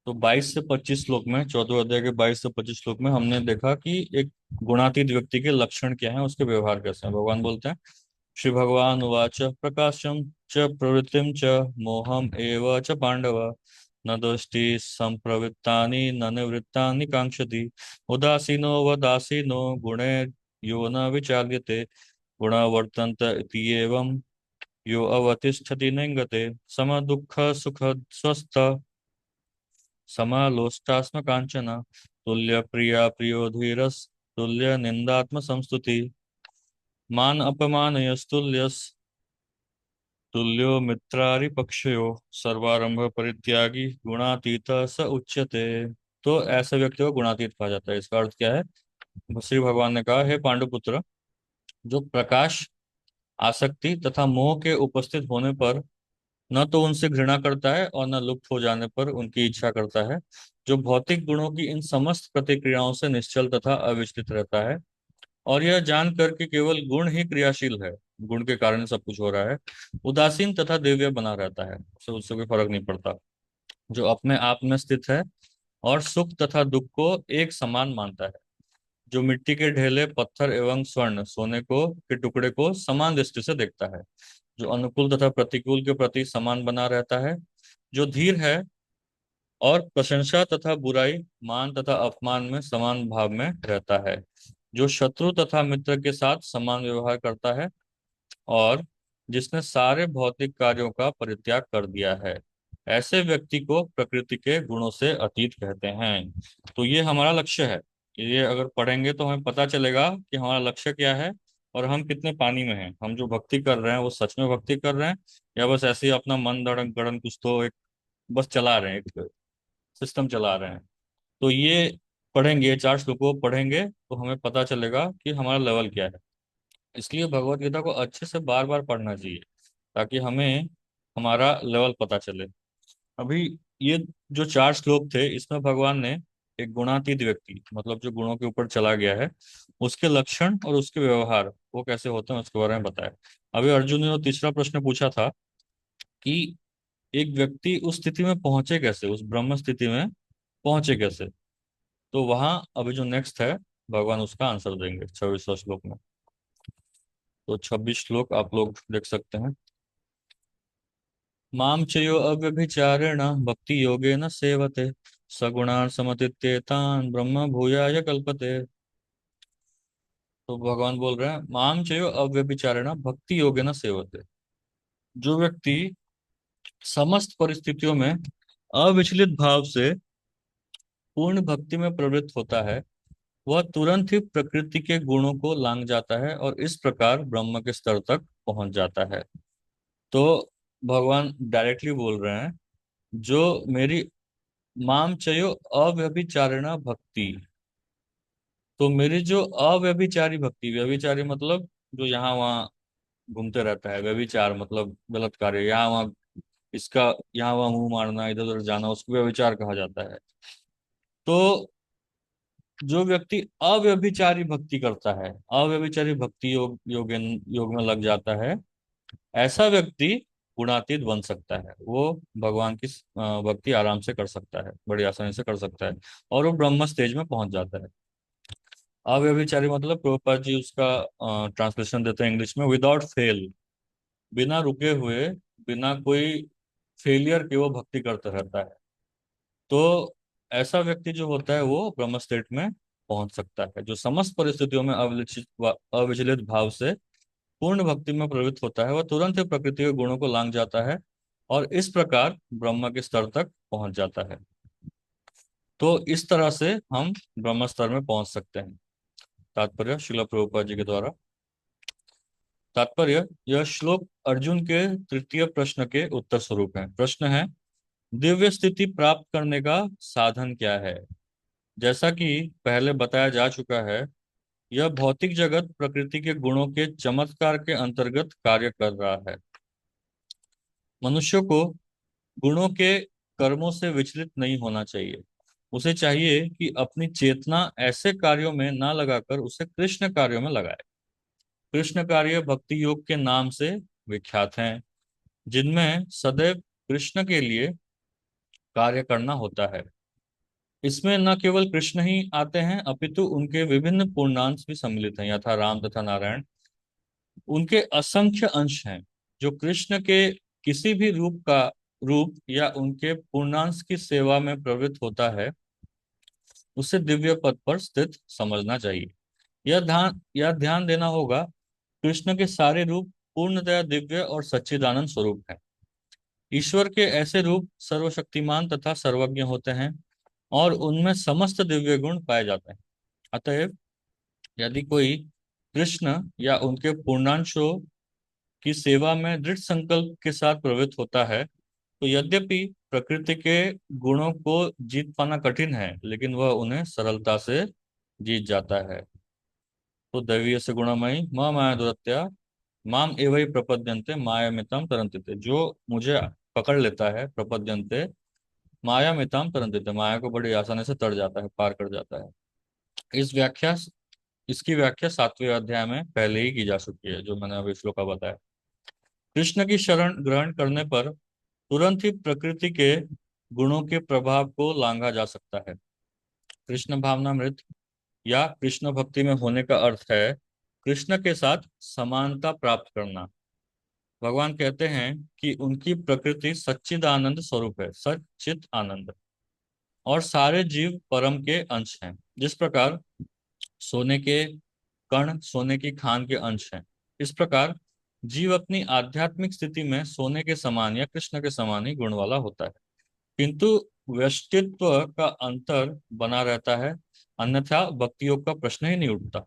तो 22 से 25 श्लोक में, 14वें अध्याय के 22 से 25 श्लोक में हमने देखा कि एक गुणातीत व्यक्ति के लक्षण क्या हैं, उसके व्यवहार कैसे हैं। भगवान बोलते हैं, श्री भगवान उवाच प्रकाशम च प्रवृत्तिम च मोहम एव च पांडव न दृष्टि संप्रवृत्तानि न निवृत्तानि कांक्षति उदासीनो वदासीनो गुणे यो न विचाल्यते गुणा वर्तन्त इति एवं यो अवतिष्ठति नेङ्गते सम दुःख सुख स्वस्थ समालोष्टास्म कांचन तुल्य प्रिया प्रियो धीरस तुल्य निंदात्म संस्तुति मान अपमानयस्तुल्यस् तुल्यो मित्रारिपक्षयो सर्वारंभ परित्यागी गुणातीत स उच्यते। तो ऐसे व्यक्ति को गुणातीत कहा जाता है। इसका अर्थ क्या है? श्री भगवान ने कहा, हे पांडुपुत्र, जो प्रकाश, आसक्ति तथा मोह के उपस्थित होने पर न तो उनसे घृणा करता है और न लुप्त हो जाने पर उनकी इच्छा करता है, जो भौतिक गुणों की इन समस्त प्रतिक्रियाओं से निश्चल तथा अविचलित रहता है, और यह जानकर कि केवल गुण ही क्रियाशील है, गुण के कारण सब कुछ हो रहा है, उदासीन तथा दिव्य बना रहता है, उससे उससे कोई फर्क नहीं पड़ता, जो अपने आप में स्थित है और सुख तथा दुख को एक समान मानता है, जो मिट्टी के ढेले, पत्थर एवं स्वर्ण सोने को के टुकड़े को समान दृष्टि से देखता है, जो अनुकूल तथा प्रतिकूल के प्रति समान बना रहता है, जो धीर है और प्रशंसा तथा बुराई, मान तथा अपमान में समान भाव में रहता है, जो शत्रु तथा मित्र के साथ समान व्यवहार करता है, और जिसने सारे भौतिक कार्यों का परित्याग कर दिया है। ऐसे व्यक्ति को प्रकृति के गुणों से अतीत कहते हैं। तो ये हमारा लक्ष्य है। ये अगर पढ़ेंगे तो हमें पता चलेगा कि हमारा लक्ष्य क्या है और हम कितने पानी में हैं। हम जो भक्ति कर रहे हैं वो सच में भक्ति कर रहे हैं, या बस ऐसे ही अपना मन धड़न गड़न कुछ तो एक बस चला रहे हैं, एक सिस्टम चला रहे हैं। तो ये पढ़ेंगे, ये 4 श्लोकों को पढ़ेंगे तो हमें पता चलेगा कि हमारा लेवल क्या है। इसलिए भगवत गीता को अच्छे से बार बार पढ़ना चाहिए, ताकि हमें हमारा लेवल पता चले। अभी ये जो 4 श्लोक थे, इसमें भगवान ने एक गुणातीत व्यक्ति, मतलब जो गुणों के ऊपर चला गया है, उसके लक्षण और उसके व्यवहार वो कैसे होते हैं उसके बारे में बताया। अभी अर्जुन ने जो तीसरा प्रश्न पूछा था कि एक व्यक्ति उस स्थिति में पहुंचे कैसे, उस ब्रह्म स्थिति में पहुंचे कैसे, तो वहां अभी जो नेक्स्ट है, भगवान उसका आंसर देंगे 26वें श्लोक में। तो 26 श्लोक आप लोग देख सकते हैं। माम चयो अव्यभिचारेण भक्ति योगेन सेवते सगुणान् समतीत्येतान् ब्रह्म भूयाय कल्पते। तो भगवान बोल रहे हैं, माम चयो अव्यभिचारेण भक्ति योगेन सेवते। जो व्यक्ति समस्त परिस्थितियों में अविचलित भाव से पूर्ण भक्ति में प्रवृत्त होता है, वह तुरंत ही प्रकृति के गुणों को लांघ जाता है और इस प्रकार ब्रह्म के स्तर तक पहुंच जाता है। तो भगवान डायरेक्टली बोल रहे हैं, जो मेरी माम चयो अव्यभिचारिणा भक्ति, तो मेरी जो अव्यभिचारी भक्ति, व्यभिचारी मतलब जो यहाँ वहाँ घूमते रहता है, व्यभिचार मतलब गलत कार्य, यहाँ वहाँ इसका यहाँ वहाँ मुंह मारना, इधर उधर जाना, उसको व्यभिचार कहा जाता है। तो जो व्यक्ति अव्यभिचारी भक्ति करता है, अव्यभिचारी भक्ति योग में लग जाता है, ऐसा व्यक्ति गुणातीत बन सकता है। वो भगवान की भक्ति आराम से कर सकता है, बड़ी आसानी से कर सकता है, और वो ब्रह्म स्टेज में पहुंच जाता है। अव्यभिचारी मतलब प्रभुपाद जी उसका ट्रांसलेशन देते हैं इंग्लिश में, विदाउट फेल, बिना रुके हुए, बिना कोई फेलियर के वो भक्ति करता रहता है। तो ऐसा व्यक्ति जो होता है वो ब्रह्म स्टेट में पहुंच सकता है, जो समस्त परिस्थितियों में अविचलित भाव से पूर्ण भक्ति में प्रवृत्त होता है, वह तुरंत ही प्रकृति के गुणों को लांघ जाता है और इस प्रकार ब्रह्म के स्तर तक पहुंच जाता है। तो इस तरह से हम ब्रह्म स्तर में पहुंच सकते हैं। तात्पर्य शिला प्रभुपाद जी के द्वारा। तात्पर्य, यह श्लोक अर्जुन के तृतीय प्रश्न के उत्तर स्वरूप है। प्रश्न है, दिव्य स्थिति प्राप्त करने का साधन क्या है? जैसा कि पहले बताया जा चुका है, यह भौतिक जगत प्रकृति के गुणों के चमत्कार के अंतर्गत कार्य कर रहा है। मनुष्य को गुणों के कर्मों से विचलित नहीं होना चाहिए। उसे चाहिए कि अपनी चेतना ऐसे कार्यों में ना लगाकर उसे कृष्ण कार्यों में लगाए। कृष्ण कार्य भक्ति योग के नाम से विख्यात हैं, जिनमें सदैव कृष्ण के लिए कार्य करना होता है। इसमें न केवल कृष्ण ही आते हैं अपितु उनके विभिन्न पूर्णांश भी सम्मिलित हैं, यथा राम तथा नारायण। उनके असंख्य अंश हैं। जो कृष्ण के किसी भी रूप या उनके पूर्णांश की सेवा में प्रवृत्त होता है, उसे दिव्य पद पर स्थित समझना चाहिए। यह ध्यान देना होगा, कृष्ण के सारे रूप पूर्णतया दिव्य और सच्चिदानंद स्वरूप है। ईश्वर के ऐसे रूप सर्वशक्तिमान तथा सर्वज्ञ होते हैं और उनमें समस्त दिव्य गुण पाए जाते हैं। अतएव यदि कोई कृष्ण या उनके पूर्णांशों की सेवा में दृढ़ संकल्प के साथ प्रवृत्त होता है, तो यद्यपि प्रकृति के गुणों को जीत पाना कठिन है, लेकिन वह उन्हें सरलता से जीत जाता है। तो दैवीय से गुणमयी माया दुरत्या माम एवं प्रपद्यन्ते मायामिताम तरन्ते। जो मुझे पकड़ लेता है, प्रपद्यन्ते मायामिताम तरन्ते, माया को बड़ी आसानी से तर जाता है, पार कर जाता है। इस व्याख्या इसकी व्याख्या 7वें अध्याय में पहले ही की जा चुकी है, जो मैंने अभी श्लोक का बताया। कृष्ण की शरण ग्रहण करने पर तुरंत ही प्रकृति के गुणों के प्रभाव को लांघा जा सकता है। कृष्ण भावनामृत या कृष्ण भक्ति में होने का अर्थ है कृष्ण के साथ समानता प्राप्त करना। भगवान कहते हैं कि उनकी प्रकृति सच्चिदानंद स्वरूप है, सच्चित आनंद, और सारे जीव परम के अंश हैं। जिस प्रकार सोने के कण सोने की खान के अंश हैं, इस प्रकार जीव अपनी आध्यात्मिक स्थिति में सोने के समान या कृष्ण के समान ही गुण वाला होता है, किंतु व्यष्टित्व का अंतर बना रहता है, अन्यथा भक्ति योग का प्रश्न ही नहीं उठता।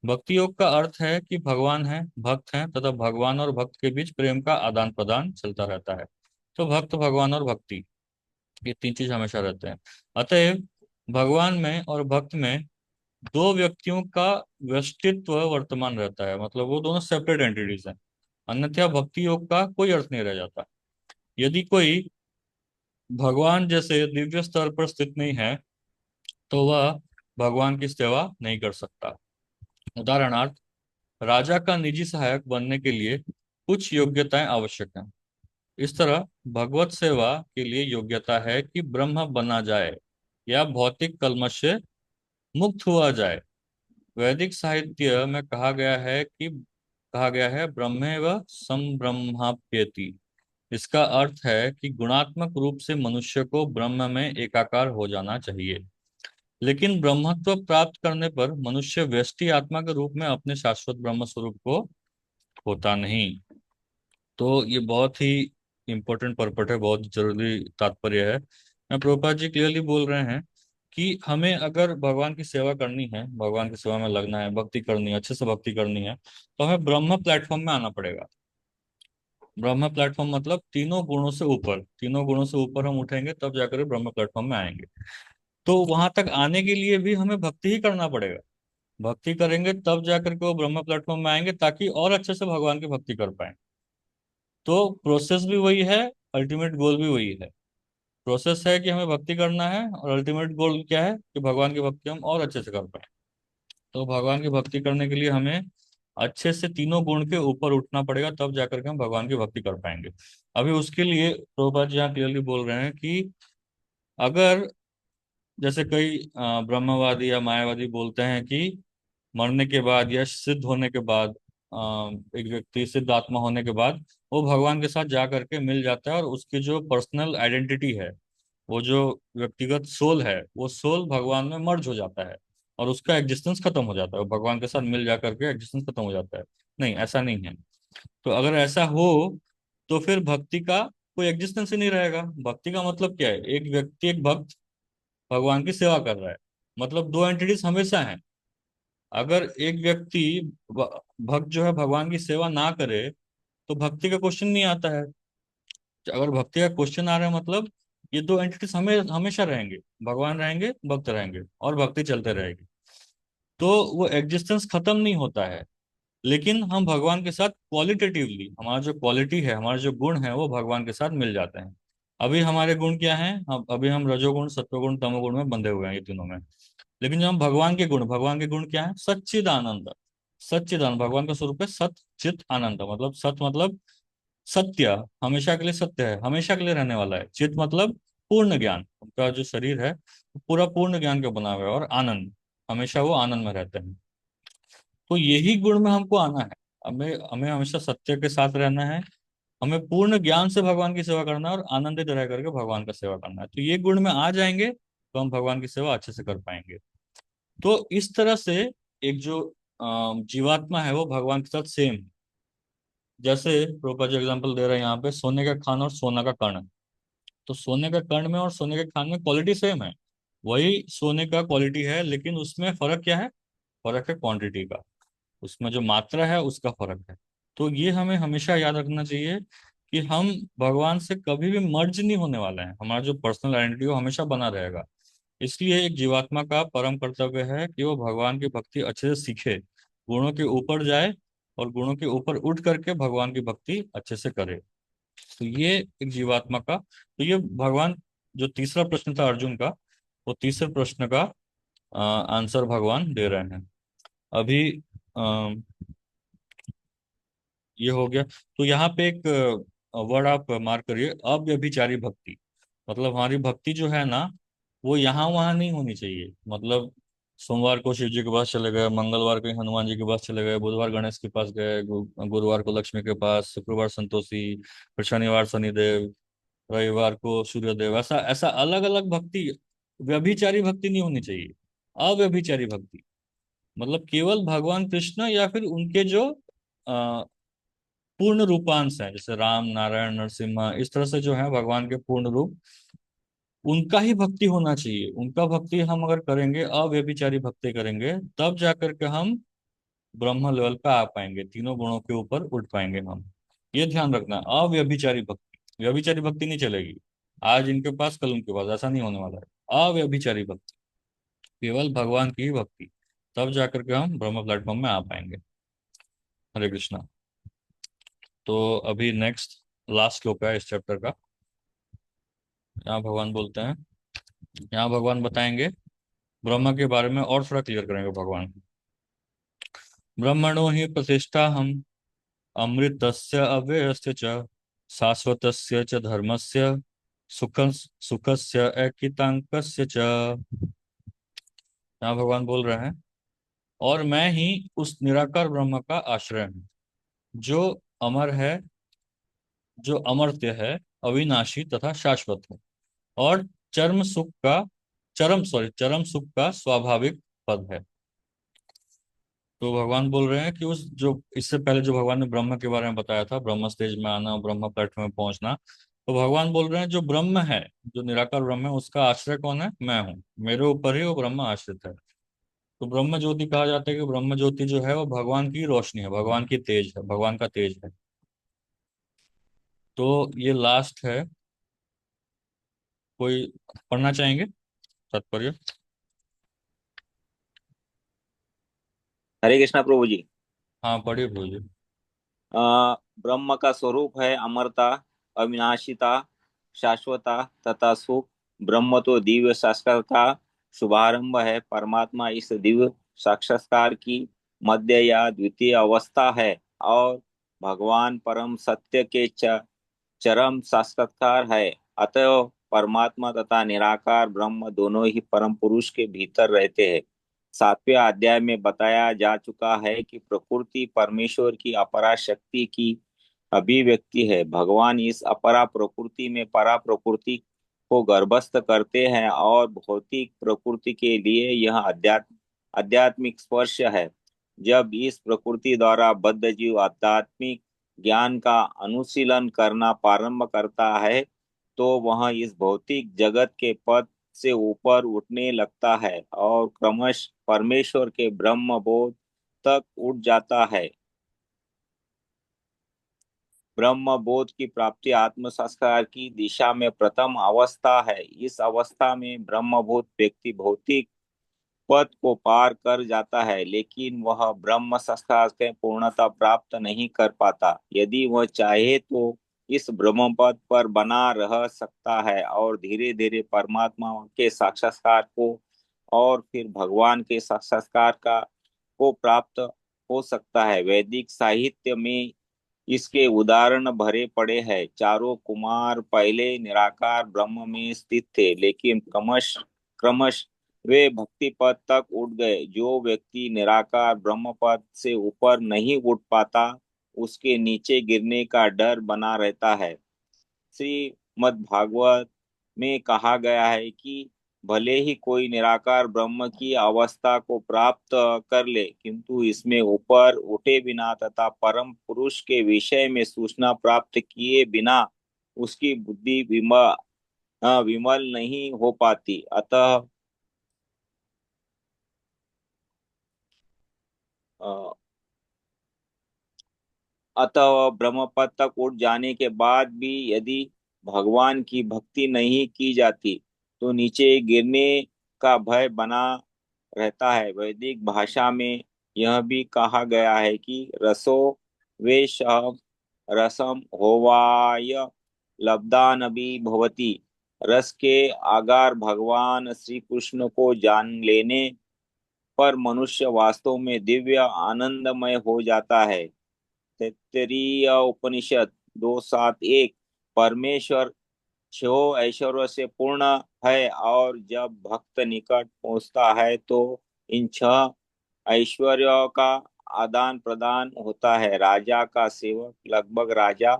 भक्ति योग का अर्थ है कि भगवान है, भक्त हैं, तथा भगवान और भक्त के बीच प्रेम का आदान प्रदान चलता रहता है। तो भक्त, भगवान और भक्ति, ये तीन चीज हमेशा रहते हैं। अतएव भगवान में और भक्त में दो व्यक्तियों का व्यष्टित्व वर्तमान रहता है, मतलब वो दोनों सेपरेट एंटिटीज हैं, अन्यथा भक्ति योग का कोई अर्थ नहीं रह जाता। यदि कोई भगवान जैसे दिव्य स्तर पर स्थित नहीं है, तो वह भगवान की सेवा नहीं कर सकता। उदाहरणार्थ, राजा का निजी सहायक बनने के लिए कुछ योग्यताएं आवश्यक हैं। इस तरह भगवत सेवा के लिए योग्यता है कि ब्रह्म बना जाए या भौतिक कल्मश से मुक्त हुआ जाए। वैदिक साहित्य में कहा गया है ब्रह्मेव संब्रह्माप्यति। इसका अर्थ है कि गुणात्मक रूप से मनुष्य को ब्रह्म में एकाकार हो जाना चाहिए। लेकिन ब्रह्मत्व प्राप्त करने पर मनुष्य व्यष्टि आत्मा के रूप में अपने शाश्वत ब्रह्म स्वरूप को होता नहीं। तो ये बहुत ही इंपॉर्टेंट पर्पट है, बहुत जरूरी तात्पर्य है। मैं प्रभुपाद जी क्लियरली बोल रहे हैं कि हमें अगर भगवान की सेवा करनी है, भगवान की सेवा में लगना है, भक्ति करनी है, अच्छे से भक्ति करनी है, तो हमें ब्रह्म प्लेटफॉर्म में आना पड़ेगा। ब्रह्म प्लेटफॉर्म मतलब तीनों गुणों से ऊपर, तीनों गुणों से ऊपर हम उठेंगे तब जाकर ब्रह्म प्लेटफॉर्म में आएंगे। तो वहां तक आने के लिए भी हमें भक्ति ही करना पड़ेगा। भक्ति करेंगे तब जाकर के वो ब्रह्म प्लेटफॉर्म में आएंगे, ताकि और अच्छे से भगवान की भक्ति कर पाए। तो प्रोसेस भी वही है, अल्टीमेट गोल भी वही है। प्रोसेस है कि हमें भक्ति करना है, और अल्टीमेट गोल क्या है कि भगवान की भक्ति हम और अच्छे से कर पाए। तो भगवान की भक्ति करने के लिए हमें अच्छे से तीनों गुण के ऊपर उठना पड़ेगा, तब जाकर के हम भगवान की भक्ति कर पाएंगे। अभी उसके लिए प्रभुपाद जी यहाँ क्लियरली बोल रहे हैं कि अगर जैसे कई ब्रह्मवादी या मायावादी बोलते हैं कि मरने के बाद या सिद्ध होने के बाद, एक व्यक्ति सिद्ध आत्मा होने के बाद वो भगवान के साथ जा करके मिल जाता है, और उसकी जो पर्सनल आइडेंटिटी है, वो जो व्यक्तिगत सोल है, वो सोल भगवान में मर्ज हो जाता है और उसका एग्जिस्टेंस खत्म हो जाता है, वो भगवान के साथ मिल जा करके एग्जिस्टेंस खत्म हो जाता है। नहीं, ऐसा नहीं है। तो अगर ऐसा हो, तो फिर भक्ति का कोई एग्जिस्टेंस ही नहीं रहेगा। भक्ति का मतलब क्या है? एक व्यक्ति, एक भक्त भगवान की सेवा कर रहा है, मतलब दो एंटिटीज हमेशा हैं। अगर एक व्यक्ति भक्त जो है भगवान की सेवा ना करे, तो भक्ति का क्वेश्चन नहीं आता है। अगर भक्ति का क्वेश्चन आ रहा है, मतलब ये दो एंटिटीज हमेशा रहेंगे, भगवान रहेंगे, भक्त रहेंगे, और भक्ति चलते रहेगी। तो वो एग्जिस्टेंस खत्म नहीं होता है। लेकिन हम भगवान के साथ क्वालिटेटिवली, हमारा जो क्वालिटी है, हमारे जो गुण है, वो भगवान के साथ मिल जाते हैं। अभी हमारे गुण क्या हैं? अभी हम रजोगुण, सत्वगुण, तमोगुण में बंधे हुए हैं, ये तीनों में। लेकिन जो हम भगवान के गुण क्या है? सच्चिदानंद। सच्चिदानंद भगवान का स्वरूप है, सत चित आनंद। सत मतलब सत्य, हमेशा के लिए सत्य है, हमेशा के लिए रहने वाला है। चित मतलब पूर्ण ज्ञान, उनका जो शरीर है वो पूरा पूर्ण ज्ञान का बना हुआ है, और आनंद, हमेशा वो आनंद में रहते हैं। तो यही गुण में हमको आना है। हमें हमें हमेशा सत्य के साथ रहना है, हमें पूर्ण ज्ञान से भगवान की सेवा करना है, और आनंदित रह करके भगवान का सेवा करना है। तो ये गुण में आ जाएंगे तो हम भगवान की सेवा अच्छे से कर पाएंगे। तो इस तरह से एक जो जीवात्मा है वो भगवान के साथ सेम, जैसे प्रोपा जो एग्जाम्पल दे रहे हैं यहाँ पे, सोने का खान और सोना का कण। तो सोने का कण में और सोने के खान में क्वालिटी सेम है, वही सोने का क्वालिटी है, लेकिन उसमें फर्क क्या है? फर्क है क्वांटिटी का, उसमें जो मात्रा है उसका फर्क है। तो ये हमें हमेशा याद रखना चाहिए कि हम भगवान से कभी भी मर्ज नहीं होने वाले हैं, हमारा जो पर्सनल आइडेंटिटी वो हमेशा बना रहेगा। इसलिए एक जीवात्मा का परम कर्तव्य है कि वो भगवान की भक्ति अच्छे से सीखे, गुणों के ऊपर जाए, और गुणों के ऊपर उठ करके भगवान की भक्ति अच्छे से करे। तो ये एक जीवात्मा का, तो ये भगवान, जो तीसरा प्रश्न था अर्जुन का, वो तीसरे प्रश्न का आंसर भगवान दे रहे हैं अभी। ये हो गया। तो यहाँ पे एक वर्ड आप मार्क करिए, अव्यभिचारी भक्ति। मतलब हमारी भक्ति जो है ना, वो यहाँ वहाँ नहीं होनी चाहिए। मतलब सोमवार को शिव जी के पास चले गए, मंगलवार को हनुमान जी के पास चले गए, बुधवार गणेश के पास गए, गुरुवार को लक्ष्मी के पास, शुक्रवार संतोषी, फिर शनिवार शनिदेव, रविवार को सूर्यदेव। ऐसा ऐसा अलग अलग भक्ति, व्यभिचारी भक्ति नहीं होनी चाहिए। अव्यभिचारी भक्ति मतलब केवल भगवान कृष्ण या फिर उनके जो पूर्ण रूपांश है, जैसे राम, नारायण, नरसिम्हा, इस तरह से जो है भगवान के पूर्ण रूप, उनका ही भक्ति होना चाहिए। उनका भक्ति हम अगर करेंगे, अव्यभिचारी भक्ति करेंगे, तब जाकर के हम ब्रह्म लेवल पे आ पाएंगे, तीनों गुणों के ऊपर उठ पाएंगे हम। ये ध्यान रखना, अव्यभिचारी भक्ति, व्यभिचारी भक्ति नहीं चलेगी। आज इनके पास कल उनके पास, ऐसा नहीं होने वाला है। अव्यभिचारी भक्ति, केवल भगवान की ही भक्ति, तब जाकर के हम ब्रह्म प्लेटफॉर्म में आ पाएंगे। हरे कृष्णा। तो अभी नेक्स्ट लास्ट श्लोक है इस चैप्टर का। यहाँ भगवान बोलते हैं, यहाँ भगवान बताएंगे ब्रह्म के बारे में, और थोड़ा क्लियर करेंगे भगवान। ब्रह्मणो ही प्रतिष्ठा हम, अमृतस्य अव्ययस्य च, शाश्वतस्य च धर्मस्य, सुख सुखस्य ऐकितांकस्य च। यहाँ भगवान बोल रहे हैं, और मैं ही उस निराकार ब्रह्म का आश्रय हूँ, जो अमर है, जो अमर्त्य है, अविनाशी तथा शाश्वत है, और चरम सुख का, चरम सुख का स्वाभाविक पद है। तो भगवान बोल रहे हैं कि उस जो इससे पहले जो भगवान ने ब्रह्म के बारे में बताया था, ब्रह्म स्टेज में आना, ब्रह्म प्लेटफॉर्म में पहुंचना, तो भगवान बोल रहे हैं जो ब्रह्म है, जो निराकार ब्रह्म है, उसका आश्रय कौन है? मैं हूँ। मेरे ऊपर ही वो ब्रह्म आश्रित है। तो ब्रह्म ज्योति कहा जाता है कि ब्रह्म ज्योति जो है वो भगवान की रोशनी है, भगवान की तेज है, भगवान का तेज है। तो ये लास्ट है। कोई पढ़ना चाहेंगे तात्पर्य? हरे कृष्णा प्रभु जी। हाँ पढ़िए प्रभु जी। ब्रह्म का स्वरूप है अमरता, अविनाशिता, शाश्वता तथा सुख। ब्रह्म तो दिव्य साक्षात्कार का शुभारंभ है। परमात्मा इस दिव्य साक्षात्कार की मध्य या द्वितीय अवस्था है, और भगवान परम सत्य के चरम साक्षात्कार है। अतः परमात्मा तथा निराकार ब्रह्म दोनों ही परम पुरुष के भीतर रहते हैं। 7वें अध्याय में बताया जा चुका है कि प्रकृति परमेश्वर की अपरा शक्ति की अभिव्यक्ति है। भगवान इस अपरा प्रकृति में परा प्रकृति को गर्भस्थ करते हैं, और भौतिक प्रकृति के लिए यह आध्यात्मिक स्पर्श है। जब इस प्रकृति द्वारा बद्ध जीव आध्यात्मिक ज्ञान का अनुशीलन करना प्रारंभ करता है, तो वह इस भौतिक जगत के पद से ऊपर उठने लगता है, और क्रमश परमेश्वर के ब्रह्म बोध तक उठ जाता है। ब्रह्म बोध की प्राप्ति आत्म संस्कार की दिशा में प्रथम अवस्था है। इस अवस्था में ब्रह्मभूत व्यक्ति भौतिक पद को पार कर जाता है, लेकिन वह ब्रह्म संस्कार से पूर्णता प्राप्त नहीं कर पाता। यदि वह चाहे तो इस ब्रह्म पद पर बना रह सकता है, और धीरे धीरे परमात्मा के साक्षात्कार को और फिर भगवान के साक्षात्कार का को प्राप्त हो सकता है। वैदिक साहित्य में इसके उदाहरण भरे पड़े हैं। चारों कुमार पहले निराकार ब्रह्म में स्थित थे, लेकिन क्रमश क्रमश वे भक्ति पद तक उठ गए। जो व्यक्ति निराकार ब्रह्म पद से ऊपर नहीं उठ पाता, उसके नीचे गिरने का डर बना रहता है। श्रीमद् भागवत में कहा गया है कि भले ही कोई निराकार ब्रह्म की अवस्था को प्राप्त कर ले, किंतु इसमें ऊपर उठे बिना तथा परम पुरुष के विषय में सूचना प्राप्त किए बिना उसकी बुद्धि विमल नहीं हो पाती। अ, अतः ब्रह्मपद तक उठ जाने के बाद भी यदि भगवान की भक्ति नहीं की जाती, तो नीचे गिरने का भय बना रहता है। वैदिक भाषा में यह भी कहा गया है कि रसो वेश रसम होवाय लब्धानबि भवति। रस के आगार भगवान श्री कृष्ण को जान लेने पर मनुष्य वास्तव में दिव्य आनंदमय हो जाता है। तैत्तरीय उपनिषद 271। परमेश्वर छह ऐश्वर्यों से पूर्ण है, और जब भक्त निकट पहुंचता है तो इन छह ऐश्वर्यों का आदान प्रदान होता है। राजा का सेवक लगभग राजा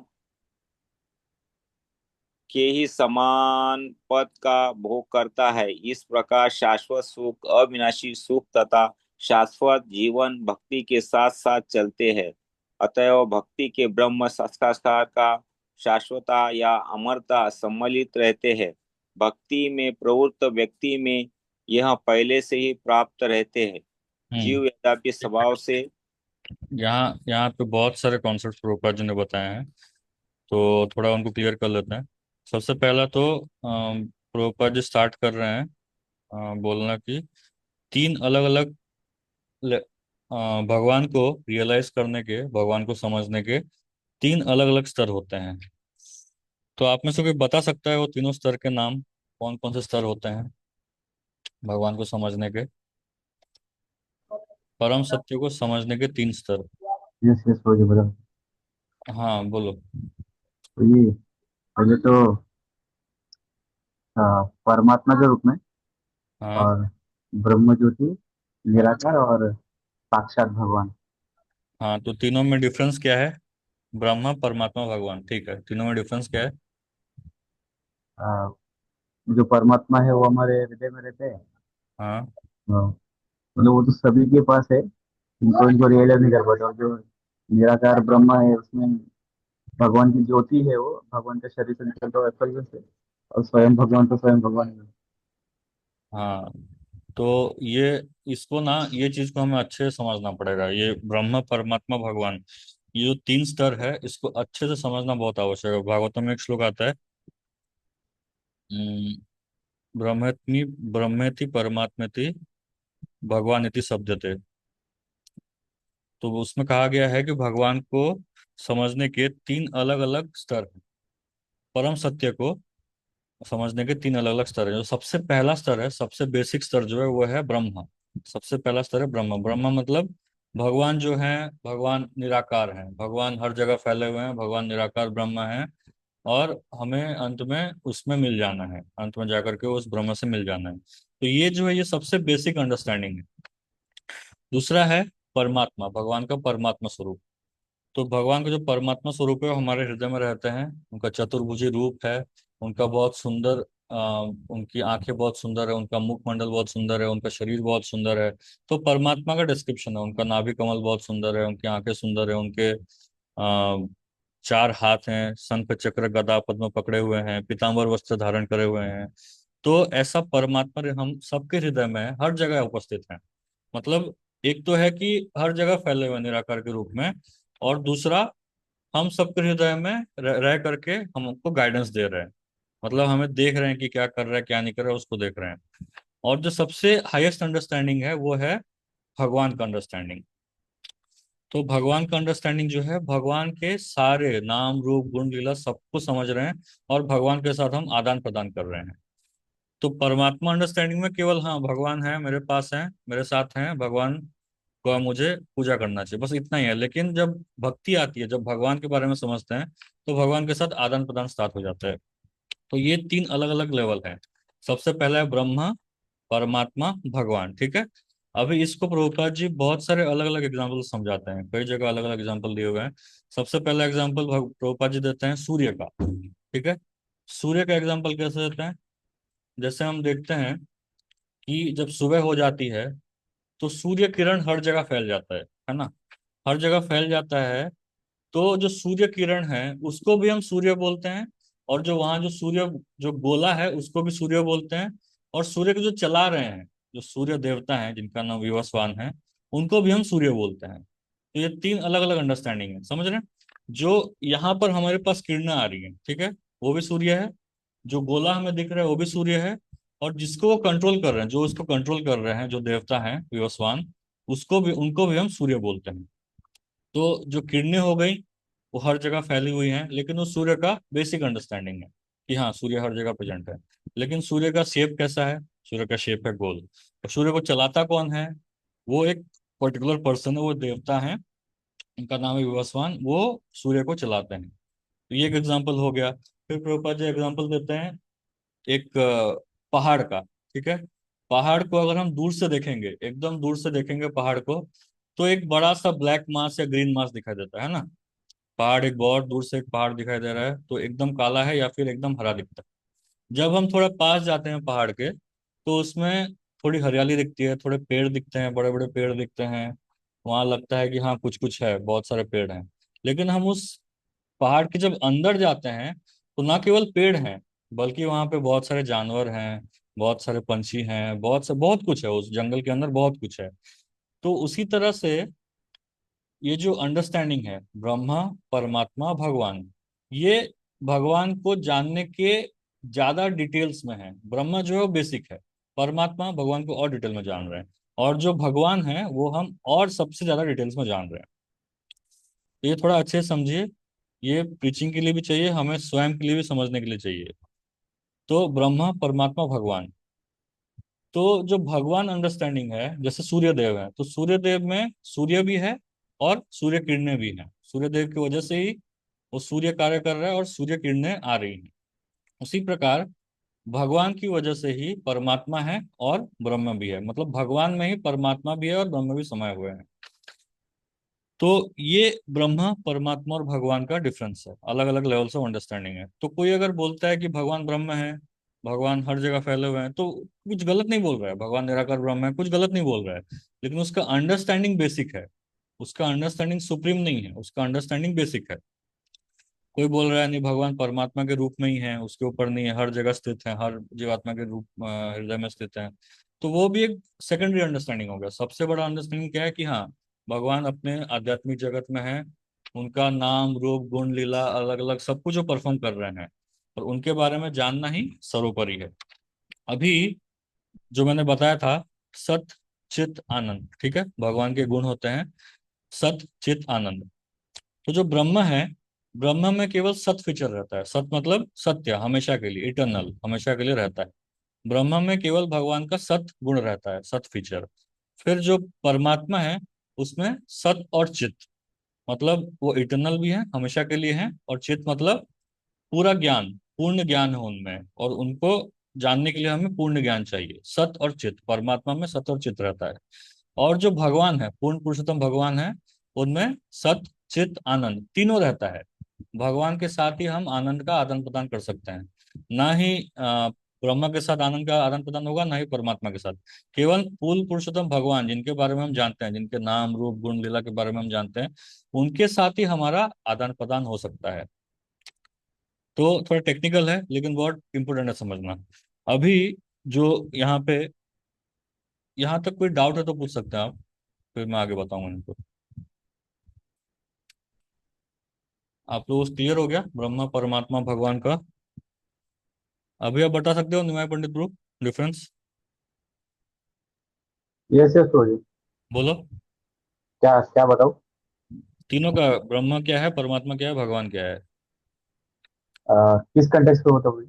के ही समान पद का भोग करता है। इस प्रकार शाश्वत सुख, अविनाशी सुख तथा शाश्वत जीवन भक्ति के साथ साथ चलते हैं। अतएव भक्ति के ब्रह्म साक्षात्कार का शाश्वता या अमरता सम्मिलित रहते हैं। भक्ति में प्रवृत्त व्यक्ति में यह पहले से ही प्राप्त रहते हैं। हम्म। जीव यद्यपि स्वभाव से यहाँ यहाँ पे बहुत सारे कॉन्सेप्ट प्रभुपाद जी ने बताए हैं, तो थोड़ा उनको क्लियर कर लेते हैं। सबसे पहला तो प्रभुपाद जी स्टार्ट कर रहे हैं बोलना कि तीन अलग अलग भगवान को रियलाइज करने के, भगवान को समझने के तीन अलग अलग स्तर होते हैं। तो आप में से कोई बता सकता है वो तीनों स्तर के नाम, कौन कौन से स्तर होते हैं भगवान को समझने के, परम सत्य को समझने के तीन स्तर। यस यस हो गया बता। हाँ बोलो। तो ये पहले तो परमात्मा के रूप में, हाँ। और ब्रह्म ज्योति, निराकार, और साक्षात भगवान। हाँ तो तीनों में डिफरेंस क्या है? ब्रह्मा, परमात्मा, भगवान, ठीक है, तीनों में डिफरेंस क्या है? अ, जो परमात्मा है वो हमारे हृदय में रहते हैं। हाँ। मतलब वो तो सभी के पास है, इनको इनको रियलाइज नहीं कर पाते। और जो निराकार ब्रह्म है उसमें भगवान की ज्योति है, वो भगवान के शरीर से निकलता हुआ ऐश्वर्य से, और स्वयं भगवान तो स्वयं भगवान है। हाँ तो इसको ना, ये चीज को हमें अच्छे से समझना पड़ेगा। ये ब्रह्म, परमात्मा, भगवान, ये जो तीन स्तर है, इसको अच्छे से समझना बहुत आवश्यक है। भागवतम में एक श्लोक आता है, ब्रह्मेति ब्रह्मेति परमात्मेति भगवान इति शब्दते। तो उसमें कहा गया है कि भगवान को समझने के तीन अलग अलग स्तर हैं। परम सत्य को समझने के तीन अलग अलग स्तर हैं। जो सबसे पहला स्तर है, सबसे बेसिक स्तर जो है, वो है ब्रह्म। सबसे पहला स्तर है ब्रह्म। ब्रह्म मतलब भगवान जो है, भगवान निराकार हैं, भगवान हर जगह फैले हुए हैं, भगवान निराकार ब्रह्म है। और हमें अंत में उसमें मिल जाना है, अंत में जाकर के उस ब्रह्म से मिल जाना है। तो ये जो है, ये सबसे बेसिक अंडरस्टैंडिंग है। दूसरा है परमात्मा, भगवान का परमात्मा स्वरूप। तो भगवान का जो परमात्मा स्वरूप है वो हमारे हृदय में रहते हैं। उनका चतुर्भुजी रूप है, उनका बहुत सुंदर उनकी आंखें बहुत सुंदर है, उनका मुखमंडल बहुत सुंदर है, उनका शरीर बहुत सुंदर है। तो परमात्मा का डिस्क्रिप्शन है, उनका नाभि कमल बहुत सुंदर है, उनकी आंखें सुंदर है, उनके चार हाथ हैं, शंख चक्र गदा पद्म पकड़े हुए हैं, पीतांबर वस्त्र धारण करे हुए हैं। तो ऐसा परमात्मा हम सबके हृदय में है, हर जगह उपस्थित है। मतलब एक तो है कि हर जगह फैले हुए निराकार के रूप में, और दूसरा हम सबके हृदय में रह करके हमको गाइडेंस दे रहे हैं। मतलब हमें देख रहे हैं कि क्या कर रहा है, क्या नहीं कर रहा है, उसको देख रहे हैं। और जो सबसे हाईएस्ट अंडरस्टैंडिंग है वो है भगवान का अंडरस्टैंडिंग। तो भगवान का अंडरस्टैंडिंग जो है, भगवान के सारे नाम रूप गुण लीला सबको समझ रहे हैं, और भगवान के साथ हम आदान प्रदान कर रहे हैं। तो परमात्मा अंडरस्टैंडिंग में केवल हाँ भगवान है, मेरे पास है, मेरे साथ हैं भगवान, को मुझे पूजा करना चाहिए, बस इतना ही है। लेकिन जब भक्ति आती है, जब भगवान के बारे में समझते हैं, तो भगवान के साथ आदान प्रदान स्टार्ट हो जाता है। तो ये तीन अलग अलग लेवल है। सबसे पहला है ब्रह्मा, परमात्मा, भगवान, ठीक है। अभी इसको प्रभुपाद जी बहुत सारे अलग अलग एग्जाम्पल समझाते हैं, कई जगह अलग अलग एग्जाम्पल दिए हुए हैं। सबसे पहला एग्जाम्पल प्रभुपाद जी देते हैं सूर्य का, ठीक है। सूर्य का एग्जाम्पल कैसे देते हैं? जैसे हम देखते हैं कि जब सुबह हो जाती है, तो सूर्य किरण हर जगह फैल जाता है ना, हर जगह फैल जाता है। तो जो सूर्य किरण है उसको भी हम सूर्य बोलते हैं, और जो वहां जो सूर्य जो गोला है उसको भी सूर्य बोलते हैं। और सूर्य को जो चला रहे हैं, जो सूर्य देवता हैं जिनका नाम विवस्वान है, उनको भी हम सूर्य बोलते हैं। तो ये तीन अलग अलग अंडरस्टैंडिंग है, समझ रहे हैं? जो यहाँ पर हमारे पास किरणें आ रही हैं, ठीक है, वो भी सूर्य है। जो गोला हमें दिख रहा है वो भी सूर्य है। और जिसको वो कंट्रोल कर रहे हैं, जो उसको कंट्रोल कर रहे हैं, जो देवता हैं विवस्वान, उसको भी, उनको भी हम सूर्य बोलते हैं। तो जो किरणें हो गई वो हर जगह फैली हुई हैं, लेकिन वो सूर्य का बेसिक अंडरस्टैंडिंग है कि हाँ सूर्य हर जगह प्रेजेंट है। लेकिन सूर्य का शेप कैसा है? सूर्य का शेप है गोल। और सूर्य को चलाता कौन है? वो एक पर्टिकुलर पर्सन है, वो देवता है, उनका नाम है विवस्वान, वो सूर्य को चलाते हैं। तो ये एक एग्जाम्पल हो गया। फिर प्रभुपाद जी एग्जाम्पल देते हैं एक पहाड़ का, ठीक है। पहाड़ को अगर हम दूर से देखेंगे, एकदम दूर से देखेंगे पहाड़ को, तो एक बड़ा सा ब्लैक मास या ग्रीन मास दिखाई देता है ना। पहाड़ एक बहुत दूर से एक पहाड़ दिखाई दे रहा है, तो एकदम काला है या फिर एकदम हरा दिखता है। जब हम थोड़ा पास जाते हैं पहाड़ के, तो उसमें थोड़ी हरियाली दिखती है, थोड़े पेड़ दिखते हैं, बड़े बड़े पेड़ दिखते हैं। वहां लगता है कि हाँ कुछ कुछ है, बहुत सारे पेड़ हैं। लेकिन हम उस पहाड़ के जब अंदर जाते हैं, तो ना केवल पेड़ हैं, बल्कि वहां पे बहुत सारे जानवर हैं, बहुत सारे पंछी हैं, बहुत कुछ है उस जंगल के अंदर, बहुत कुछ है। तो उसी तरह से ये जो अंडरस्टैंडिंग है ब्रह्मा, परमात्मा, भगवान, ये भगवान को जानने के ज्यादा डिटेल्स में है। ब्रह्मा जो है वो बेसिक है, परमात्मा भगवान को और डिटेल में जान रहे हैं, और जो भगवान है वो हम और सबसे ज्यादा डिटेल्स में जान रहे हैं। तो ये थोड़ा अच्छे से समझिए, ये प्रीचिंग के लिए भी चाहिए, हमें स्वयं के लिए भी समझने के लिए चाहिए। तो ब्रह्मा, परमात्मा, भगवान। तो जो भगवान अंडरस्टैंडिंग है, जैसे सूर्य देव है, तो सूर्य देव में सूर्य भी है और सूर्य किरणें भी हैं। सूर्य देव की वजह से ही वो सूर्य कार्य कर रहा है और सूर्य किरणें आ रही हैं। उसी प्रकार भगवान की वजह से ही परमात्मा है और ब्रह्म भी है, मतलब भगवान में ही परमात्मा भी है और ब्रह्म भी समाये हुए हैं। तो ये ब्रह्मा, परमात्मा और भगवान का डिफरेंस है, अलग अलग लेवल्स ऑफ अंडरस्टैंडिंग है। तो कोई अगर बोलता है कि भगवान ब्रह्म है, भगवान हर जगह फैले हुए हैं, तो कुछ गलत नहीं बोल रहा है। भगवान निराकार ब्रह्म है, कुछ गलत नहीं बोल रहा है। लेकिन उसका अंडरस्टैंडिंग बेसिक है, उसका अंडरस्टैंडिंग सुप्रीम नहीं है, उसका अंडरस्टैंडिंग बेसिक है। कोई बोल रहा है नहीं भगवान परमात्मा के रूप में ही है, उसके ऊपर नहीं है, हर जगह स्थित है, हर जीवात्मा के रूप हृदय में स्थित है, तो वो भी एक सेकेंडरी अंडरस्टैंडिंग हो गया। सबसे बड़ा अंडरस्टैंडिंग क्या है कि हाँ भगवान अपने आध्यात्मिक जगत में है, उनका नाम रूप गुण लीला अलग अलग सब कुछ जो परफॉर्म कर रहे हैं, और उनके बारे में जानना ही सर्वोपरि है। अभी जो मैंने बताया था, सत, चित, आनंद, ठीक है, भगवान के गुण होते हैं सत, चित, आनंद। तो जो ब्रह्म है, ब्रह्म में केवल सत फीचर रहता है। सत मतलब सत्य, हमेशा के लिए, इटरनल, हमेशा के लिए रहता है। ब्रह्म में केवल भगवान का सत गुण रहता है, सत फीचर। फिर जो परमात्मा है, उसमें सत और चित, मतलब वो इटरनल भी है, हमेशा के लिए है, और चित मतलब पूरा ज्ञान, पूर्ण ज्ञान है उनमें, और उनको जानने के लिए हमें पूर्ण ज्ञान चाहिए। सत और चित, परमात्मा में सत और चित रहता है। और जो भगवान है, पूर्ण पुरुषोत्तम भगवान है, उनमें सत, चित, आनंद तीनों रहता है। भगवान के साथ ही हम आनंद का आदान प्रदान कर सकते हैं। ना ही ब्रह्मा के साथ आनंद का आदान प्रदान होगा, ना ही परमात्मा के साथ। केवल पूर्ण पुरुषोत्तम भगवान जिनके बारे में हम जानते हैं, जिनके नाम रूप गुण लीला के बारे में हम जानते हैं, उनके साथ ही हमारा आदान प्रदान हो सकता है। तो थोड़ा टेक्निकल है, लेकिन बहुत इंपॉर्टेंट है समझना। अभी जो यहाँ पे, यहाँ तक कोई डाउट है तो पूछ सकते हैं आप, फिर मैं आगे बताऊंगा इनको। आप लोग क्लियर हो गया ब्रह्मा, परमात्मा, भगवान का? अभी आप बता सकते हो Nimai Pandit group difference? Yes yes sorry. बोलो। क्या क्या बताओ? तीनों का, ब्रह्मा क्या है, परमात्मा क्या है, भगवान क्या है? किस कंटेक्स्ट पे बताओ?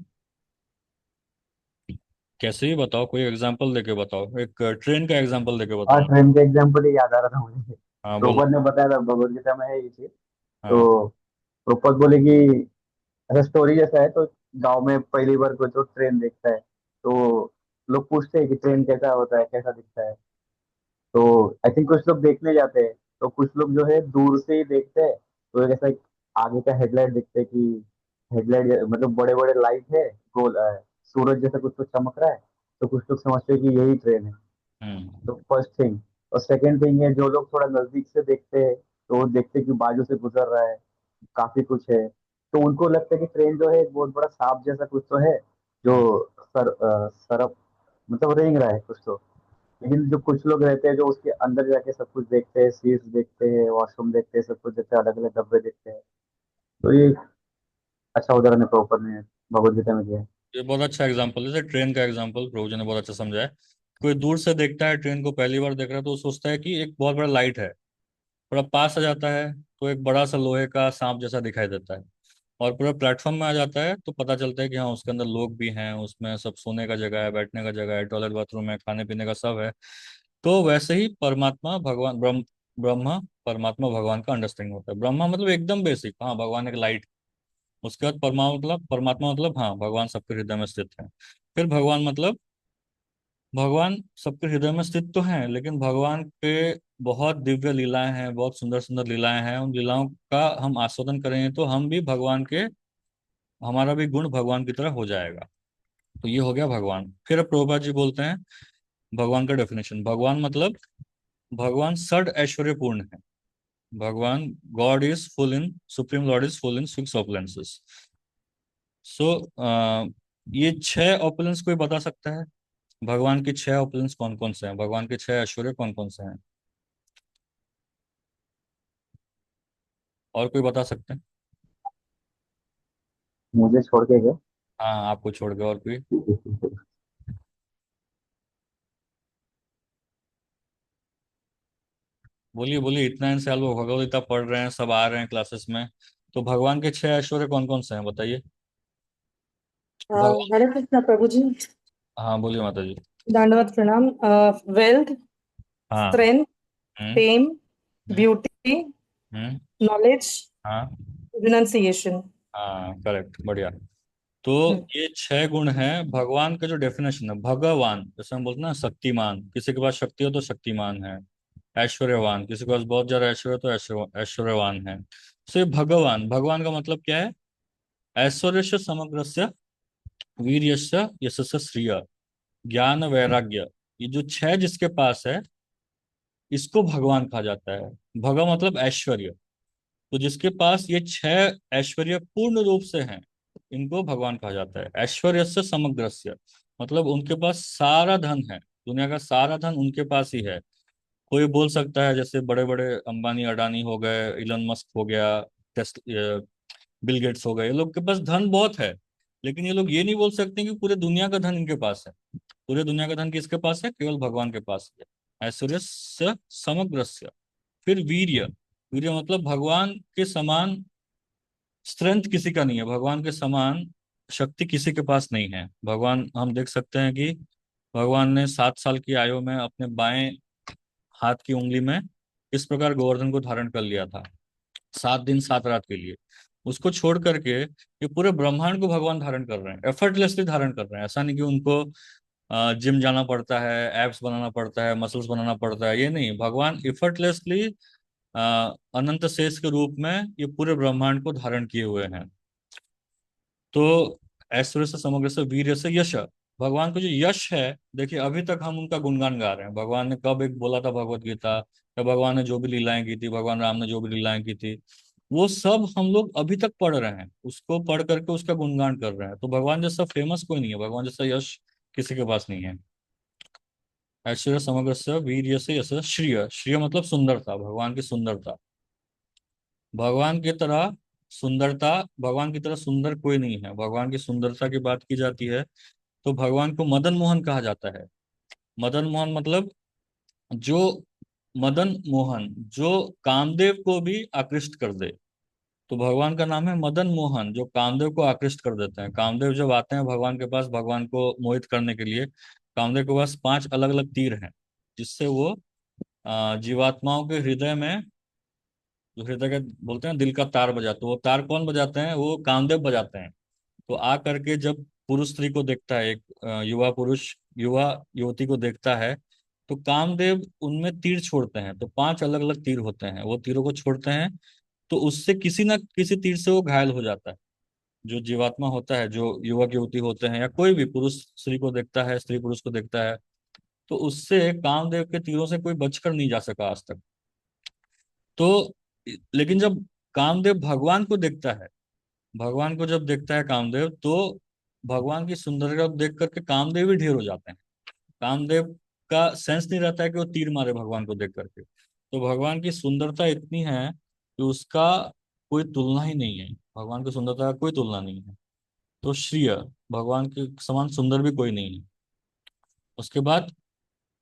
कैसे ही बताओ, कोई एग्जांपल देके बताओ, एक ट्रेन का एग्जांपल देके हाँ, बताओ। ट्रेन का एग्जाम्पल ही याद आ रहा था मुझे। हाँ बोलो। द्रौपद ने बताया था, भगवत गीता में है ये चीज। हाँ। तो द्रौपद बोले कि ऐसा स्टोरी जैसा है, तो गांव में पहली बार कोई तो ट्रेन देखता है, तो लोग पूछते हैं कि ट्रेन कैसा होता है, कैसा दिखता है। तो आई थिंक कुछ लोग देखने जाते हैं, तो कुछ लोग जो है दूर से ही देखते हैं, तो एक ऐसा एक आगे का हेडलाइट दिखते हैं कि हेडलाइट मतलब बड़े बड़े लाइट है, गोल सूरज जैसा कुछ तो चमक रहा है, तो कुछ लोग समझते हैं कि यही ट्रेन है। हम्म। तो फर्स्ट थिंग। और सेकंड थिंग है, जो लोग थोड़ा नजदीक से देखते हैं, तो वो देखते हैं कि बाजू से गुजर रहा है, काफी कुछ है, तो उनको लगता है कि ट्रेन जो है एक बहुत बड़ा सांप जैसा कुछ तो है, जो हम्म। सरप मतलब रेंग रहा है कुछ तो। लेकिन जो कुछ लोग रहते हैं जो उसके अंदर जाके सब कुछ देखते हैं, सीट्स देखते हैं, वॉशरूम देखते हैं, सब कुछ देखते हैं, अलग अलग डब्बे देखते हैं। तो ये अच्छा उदाहरण है प्रॉपर ने भगवत गीता में दिया है। ये बहुत अच्छा एग्जांपल है, जैसे ट्रेन का एग्जांपल प्रभु जी ने बहुत अच्छा समझाया। कोई दूर से देखता है ट्रेन को, पहली बार देख रहा है, तो वो सोचता है कि एक बहुत बड़ा लाइट है। थोड़ा पास आ जाता है तो एक बड़ा सा लोहे का सांप जैसा दिखाई देता है। और पूरा प्लेटफॉर्म में आ जाता है तो पता चलता है कि हाँ, उसके अंदर लोग भी हैं, उसमें सब सोने का जगह है, बैठने का जगह है, टॉयलेट बाथरूम है, खाने पीने का सब है। तो वैसे ही परमात्मा भगवान ब्रह्मा परमात्मा भगवान का अंडरस्टैंडिंग होता है। ब्रह्मा मतलब एकदम बेसिक, हाँ भगवान एक लाइट। उसके बाद परमात्मा मतलब हाँ, भगवान सबके हृदय में स्थित है। फिर भगवान मतलब भगवान सबके हृदय में स्थित तो हैं, लेकिन भगवान के बहुत दिव्य लीलाएं हैं, बहुत सुंदर सुंदर लीलाएं हैं। उन लीलाओं का हम आस्वादन करेंगे तो हम भी भगवान के, हमारा भी गुण भगवान की तरह हो जाएगा। तो ये हो गया भगवान। फिर अब प्रभुपाद जी बोलते हैं भगवान का डेफिनेशन। भगवान मतलब भगवान षड ऐश्वर्य पूर्ण है। भगवान God is full in supreme Lord is full in six opulences. So ये छह ऑपुलेंस कोई बता सकता है? भगवान के छह ऑपुलेंस कौन कौन से हैं? भगवान के छह ऐश्वर्य कौन कौन से हैं? और कोई बता सकते हैं? मुझे छोड़ के गए। हाँ, आपको छोड़ के और कोई? बोलिए बोलिए, इतना इन साल वो भगवद गीता पढ़ रहे हैं, सब आ रहे हैं क्लासेस में। तो भगवान के छह ऐश्वर्य कौन कौन से हैं बताइए। भगवान। हरे कृष्णा प्रभु जी। हाँ बोलिए माता जी। दंडवत प्रणाम। वेल्थ, हाँ। स्ट्रेंथ, हम्म। फेम, हम्म। ब्यूटी, हम्म। नॉलेज, हाँ। रिनंसिएशन। हाँ करेक्ट, बढ़िया। तो ये छह गुण हैं भगवान का। जो डेफिनेशन है भगवान, जैसे हम बोलते हैं ना शक्तिमान, किसी के पास शक्ति हो तो शक्तिमान है। ऐश्वर्यवान, किसी के पास बहुत ज्यादा ऐश्वर्य हो तो ऐश्वर्यवान है। तो ये भगवान, भगवान का मतलब क्या है? ऐश्वर्य समग्रस्य वीर्यस्य यशस्य श्रिय ज्ञान वैराग्य। ये जो छह जिसके पास है, इसको भगवान कहा जाता है। भग मतलब ऐश्वर्य। तो जिसके पास ये छह ऐश्वर्य पूर्ण रूप से हैं, इनको भगवान कहा जाता है। ऐश्वर्य से समग्रस्य मतलब उनके पास सारा धन है, दुनिया का सारा धन उनके पास ही है। कोई बोल सकता है जैसे बड़े बड़े अंबानी अडानी हो गए, इलन मस्क हो गया, बिल गेट्स हो गए, ये लोग के पास धन बहुत है। लेकिन ये लोग ये नहीं बोल सकते कि पूरे दुनिया का धन इनके पास है। पूरे दुनिया का धन किसके पास है? केवल भगवान के पास है। ऐश्वर्य से समग्रस्य। फिर वीर्य, वीर्य मतलब भगवान के समान स्ट्रेंथ किसी का नहीं है, भगवान के समान शक्ति किसी के पास नहीं है। भगवान, हम देख सकते हैं कि भगवान ने 7 साल की आयु में अपने बाएं हाथ की उंगली में इस प्रकार गोवर्धन को धारण कर लिया था, 7 दिन 7 रात के लिए। उसको छोड़ करके ये पूरे ब्रह्मांड को भगवान धारण कर रहे हैं, एफर्टलेसली धारण कर रहे हैं। ऐसा नहीं कि उनको जिम जाना पड़ता है, एब्स बनाना पड़ता है, मसल्स बनाना पड़ता है, ये नहीं। भगवान इफर्टलेसली अनंत शेष के रूप में ये पूरे ब्रह्मांड को धारण किए हुए हैं। तो ऐश्वर्य से समग्र से वीर्य से यश, भगवान को जो यश है, देखिए अभी तक हम उनका गुणगान गा रहे हैं। भगवान ने कब एक बोला था भगवत गीता, या भगवान ने जो भी लीलाएं की थी, भगवान राम ने जो भी लीलाएं की थी, वो सब हम लोग अभी तक पढ़ रहे हैं, उसको पढ़ करके उसका गुणगान कर रहे हैं। तो भगवान जैसा फेमस कोई नहीं है, भगवान जैसा यश किसी के पास नहीं है। ऐश्वर्य समग्र से वीर्य से यश, श्रिय, श्रिय मतलब सुंदरता, भगवान की सुंदरता। भगवान की तरह सुंदरता, भगवान की तरह सुंदर कोई नहीं है। भगवान की सुंदरता की बात की जाती है तो भगवान को मदन मोहन कहा जाता है। मदन मोहन मतलब जो, मदन मोहन जो कामदेव को भी आकृष्ट कर दे। तो भगवान का नाम है मदन मोहन, जो कामदेव को आकृष्ट कर देते हैं। कामदेव जब आते हैं भगवान के पास भगवान को मोहित करने के लिए, कामदेव के पास 5 अलग अलग तीर हैं, जिससे वो जीवात्माओं के हृदय में, जो हृदय का बोलते हैं दिल का तार बजाते, तो वो तार कौन बजाते हैं? वो कामदेव बजाते हैं। तो आ करके जब पुरुष स्त्री को देखता है, एक युवा पुरुष युवा युवती को देखता है, तो कामदेव उनमें तीर छोड़ते हैं। तो 5 अलग अलग तीर होते हैं, वो तीरों को छोड़ते हैं। तो उससे किसी ना किसी तीर से वो घायल हो जाता है। जो जीवात्मा होता है, जो युवक युवती होते हैं, या कोई भी पुरुष स्त्री को देखता है, स्त्री पुरुष को देखता है, तो उससे कामदेव के तीरों से कोई बचकर नहीं जा सका आज तक। तो लेकिन जब कामदेव भगवान को देखता है, भगवान को जब देखता है कामदेव, तो भगवान की सुंदरता को देख करके कामदेव ही ढेर हो जाते हैं। कामदेव का सेंस नहीं रहता है कि वो तीर मारे भगवान को देख करके। तो भगवान की सुंदरता इतनी है कि उसका कोई तुलना ही नहीं है। भगवान की सुंदरता का कोई तुलना नहीं है। तो श्रीय, भगवान के समान सुंदर भी कोई नहीं है। उसके बाद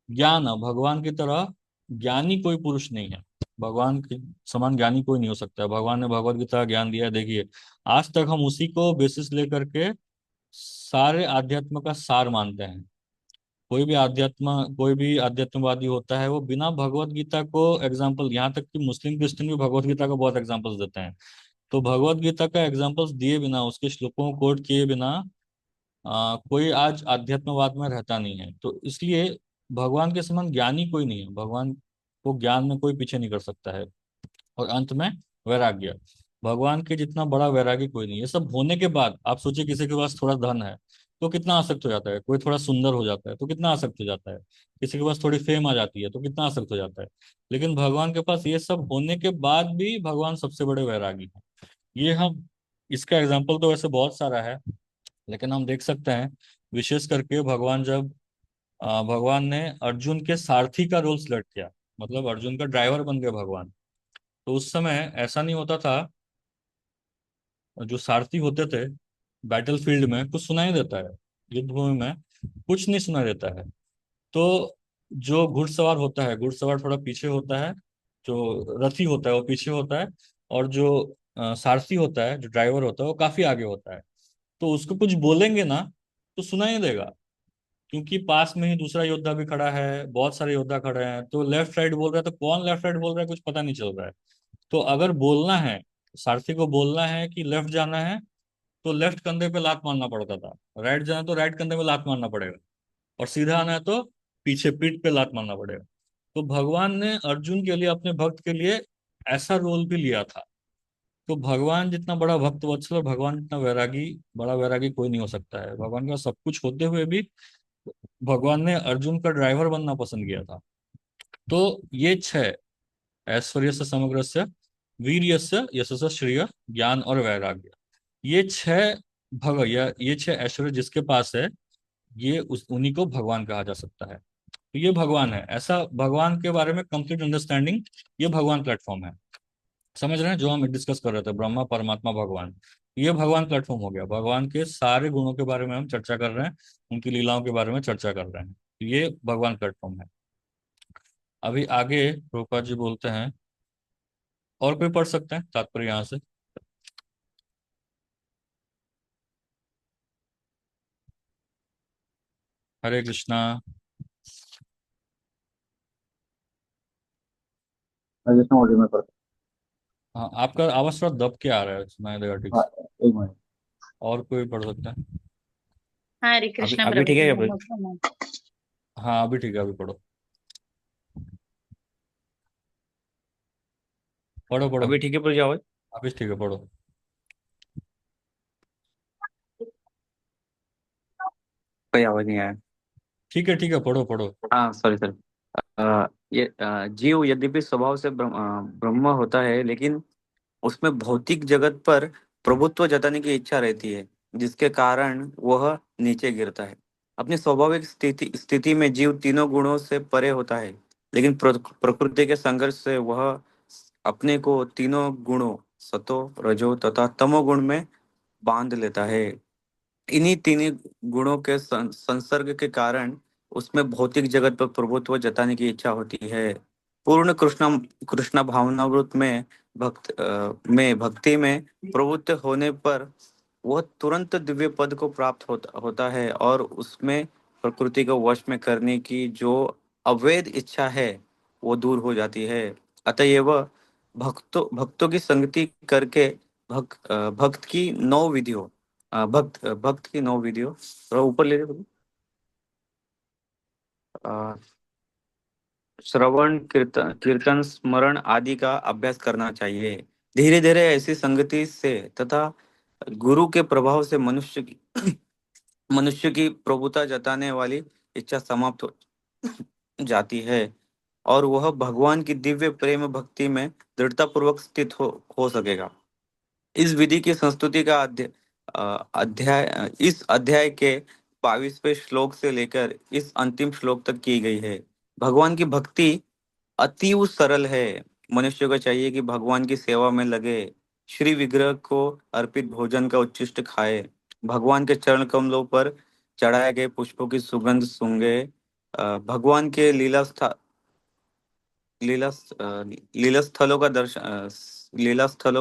ज्ञान, भगवान की तरह ज्ञानी कोई पुरुष नहीं है। भगवान के समान ज्ञानी कोई नहीं हो सकता है। भगवान ने भगवत गीता का ज्ञान दिया है, देखिए आज तक हम उसी को बेसिस लेकर के सारे आध्यात्म का सार मानते हैं। कोई भी आध्यात्मवादी होता है, वो बिना भगवत गीता को एग्जाम्पल, यहाँ तक कि मुस्लिम क्रिश्चियन भी भगवत गीता को बहुत एग्जाम्पल्स देते हैं। तो भगवत गीता का एग्जाम्पल्स दिए बिना, उसके श्लोकों को कोट किए बिना कोई आज अध्यात्मवाद में रहता नहीं है। तो इसलिए भगवान के समान ज्ञानी कोई नहीं है। भगवान को ज्ञान में कोई पीछे नहीं कर सकता है। और अंत में वैराग्य, भगवान के जितना बड़ा वैरागी कोई नहीं। ये सब होने के बाद आप सोचिए, किसी के पास थोड़ा धन है तो कितना आसक्त हो जाता है, कोई थोड़ा सुंदर हो जाता है तो कितना आसक्त हो जाता है, किसी के पास थोड़ी फेम आ जाती है तो कितना आसक्त हो जाता है। लेकिन भगवान के पास ये सब होने के बाद भी भगवान सबसे बड़े वैरागी हैं। ये हम, इसका एग्जाम्पल तो वैसे बहुत सारा है, लेकिन हम देख सकते हैं विशेष करके भगवान जब भगवान ने अर्जुन के सारथी का रोल सिलेक्ट किया, मतलब अर्जुन का ड्राइवर बन गए भगवान। तो उस समय ऐसा नहीं होता था, जो सारथी होते थे बैटल फील्ड में कुछ सुनाई देता है, युद्ध भूमि में कुछ नहीं सुनाई देता है। तो जो घुड़सवार होता है, घुड़सवार थोड़ा पीछे होता है, जो रथी होता है वो पीछे होता है, और जो सारथी होता है, जो ड्राइवर होता है, वो काफी आगे होता है। तो उसको कुछ बोलेंगे ना तो सुनाई देगा, क्योंकि पास में ही दूसरा योद्धा भी खड़ा है, बहुत सारे योद्धा खड़े हैं। तो लेफ्ट राइट बोल रहा है, तो कौन लेफ्ट राइट बोल रहा है कुछ पता नहीं चल रहा है। तो अगर बोलना है, सारथी को बोलना है कि लेफ्ट जाना है, तो लेफ्ट कंधे पे लात मारना पड़ता था। राइट जाना है तो राइट कंधे पे लात मारना पड़ेगा, और सीधा आना है तो पीछे पीठ पे लात मारना पड़ेगा। तो भगवान ने अर्जुन के लिए, अपने भक्त के लिए ऐसा रोल भी लिया था। तो भगवान जितना बड़ा भक्त वत्सल और भगवान जितना वैरागी, बड़ा वैरागी कोई नहीं हो सकता है। भगवान का सब कुछ होते हुए भी भगवान ने अर्जुन का ड्राइवर बनना पसंद किया था। तो ये 6, ऐश्वर्य से समग्रस्य, वीर्यस्य यशस्य श्रेय, ज्ञान और वैराग्य, ये 6 भग, या ये 6 ऐश्वर्य जिसके पास है, ये उन्हीं को भगवान कहा जा सकता है। तो ये भगवान है। ऐसा भगवान के बारे में कंप्लीट अंडरस्टैंडिंग, ये भगवान प्लेटफॉर्म है। समझ रहे हैं जो हम डिस्कस कर रहे थे, ब्रह्मा परमात्मा भगवान, ये भगवान प्लेटफॉर्म हो गया। भगवान के सारे गुणों के बारे में हम चर्चा कर रहे हैं, उनकी लीलाओं के बारे में चर्चा कर रहे हैं। तो ये भगवान प्लेटफॉर्म है। अभी आगे रूपा जी बोलते हैं, और कोई पढ़ सकते हैं तात्पर्य यहाँ से? हरे कृष्णा। राजेश मॉडल में पढ़ता हाँ, आपका आवाज थोड़ा दब के आ रहा है, सुनाई देगा ठीक हूँ। से। हाँ, एक मिनट। और कोई पढ़ सकता है? हरे अभी कृष्णा अभी प्रभु ठीक है जी, क्या भाई? नमस्कार। हाँ अभी ठीक है, अभी पढ़ो। पढ़ो पढ़ो। अभी ठीक है प्रभु जी आवाज? अभी ठीक है, पढ़ो। कोई आवाज नहीं आया। ठीक है, पढ़ो पढ़ो। हाँ सॉरी सर। ये जीव यद्यपि स्वभाव से ब्रह्म होता है, लेकिन उसमें भौतिक जगत पर प्रभुत्व जताने की इच्छा रहती है, जिसके कारण वह नीचे गिरता है। अपनी स्वाभाविक स्थिति में जीव तीनों गुणों से परे होता है, लेकिन प्रकृति के संघर्ष से वह अपने को तीनों गुणों सतो रजो तथा तमो गुण में बांध लेता है। इन्हीं तीन गुणों के संसर्ग के कारण उसमें भौतिक जगत पर प्रभुत्व जताने की इच्छा होती है। पूर्ण कृष्ण कृष्ण भावनावृत में में भक्ति में प्रवृत्त होने पर वह तुरंत दिव्य पद को प्राप्त होता है और उसमें प्रकृति को वश में करने की जो अवैध इच्छा है वो दूर हो जाती है। अतएव भक्तों की संगति करके भक्त की नौ विधियों भक्त की नौ विधियों थोड़ा ऊपर ले लीजिए। श्रवण कीर्तन स्मरण आदि का अभ्यास करना चाहिए। धीरे धीरे ऐसी संगति से तथा गुरु के प्रभाव से मनुष्य की प्रभुता जताने वाली इच्छा समाप्त हो जाती है और वह भगवान की दिव्य प्रेम भक्ति में दृढ़ता पूर्वक स्थित हो सकेगा। इस विधि की संस्तुति का अध्याय इस अध्याय के 22वें श्लोक से लेकर इस अंतिम श्लोक तक की गई है। भगवान की भक्ति अति सरल है। मनुष्य को चाहिए कि भगवान की सेवा में लगे, श्री विग्रह को अर्पित भोजन का उच्छिष्ट खाए, भगवान के चरण कमलों पर चढ़ाए गए पुष्पों की सुगंध सूंघे, भगवान के लीला लीला स्थलों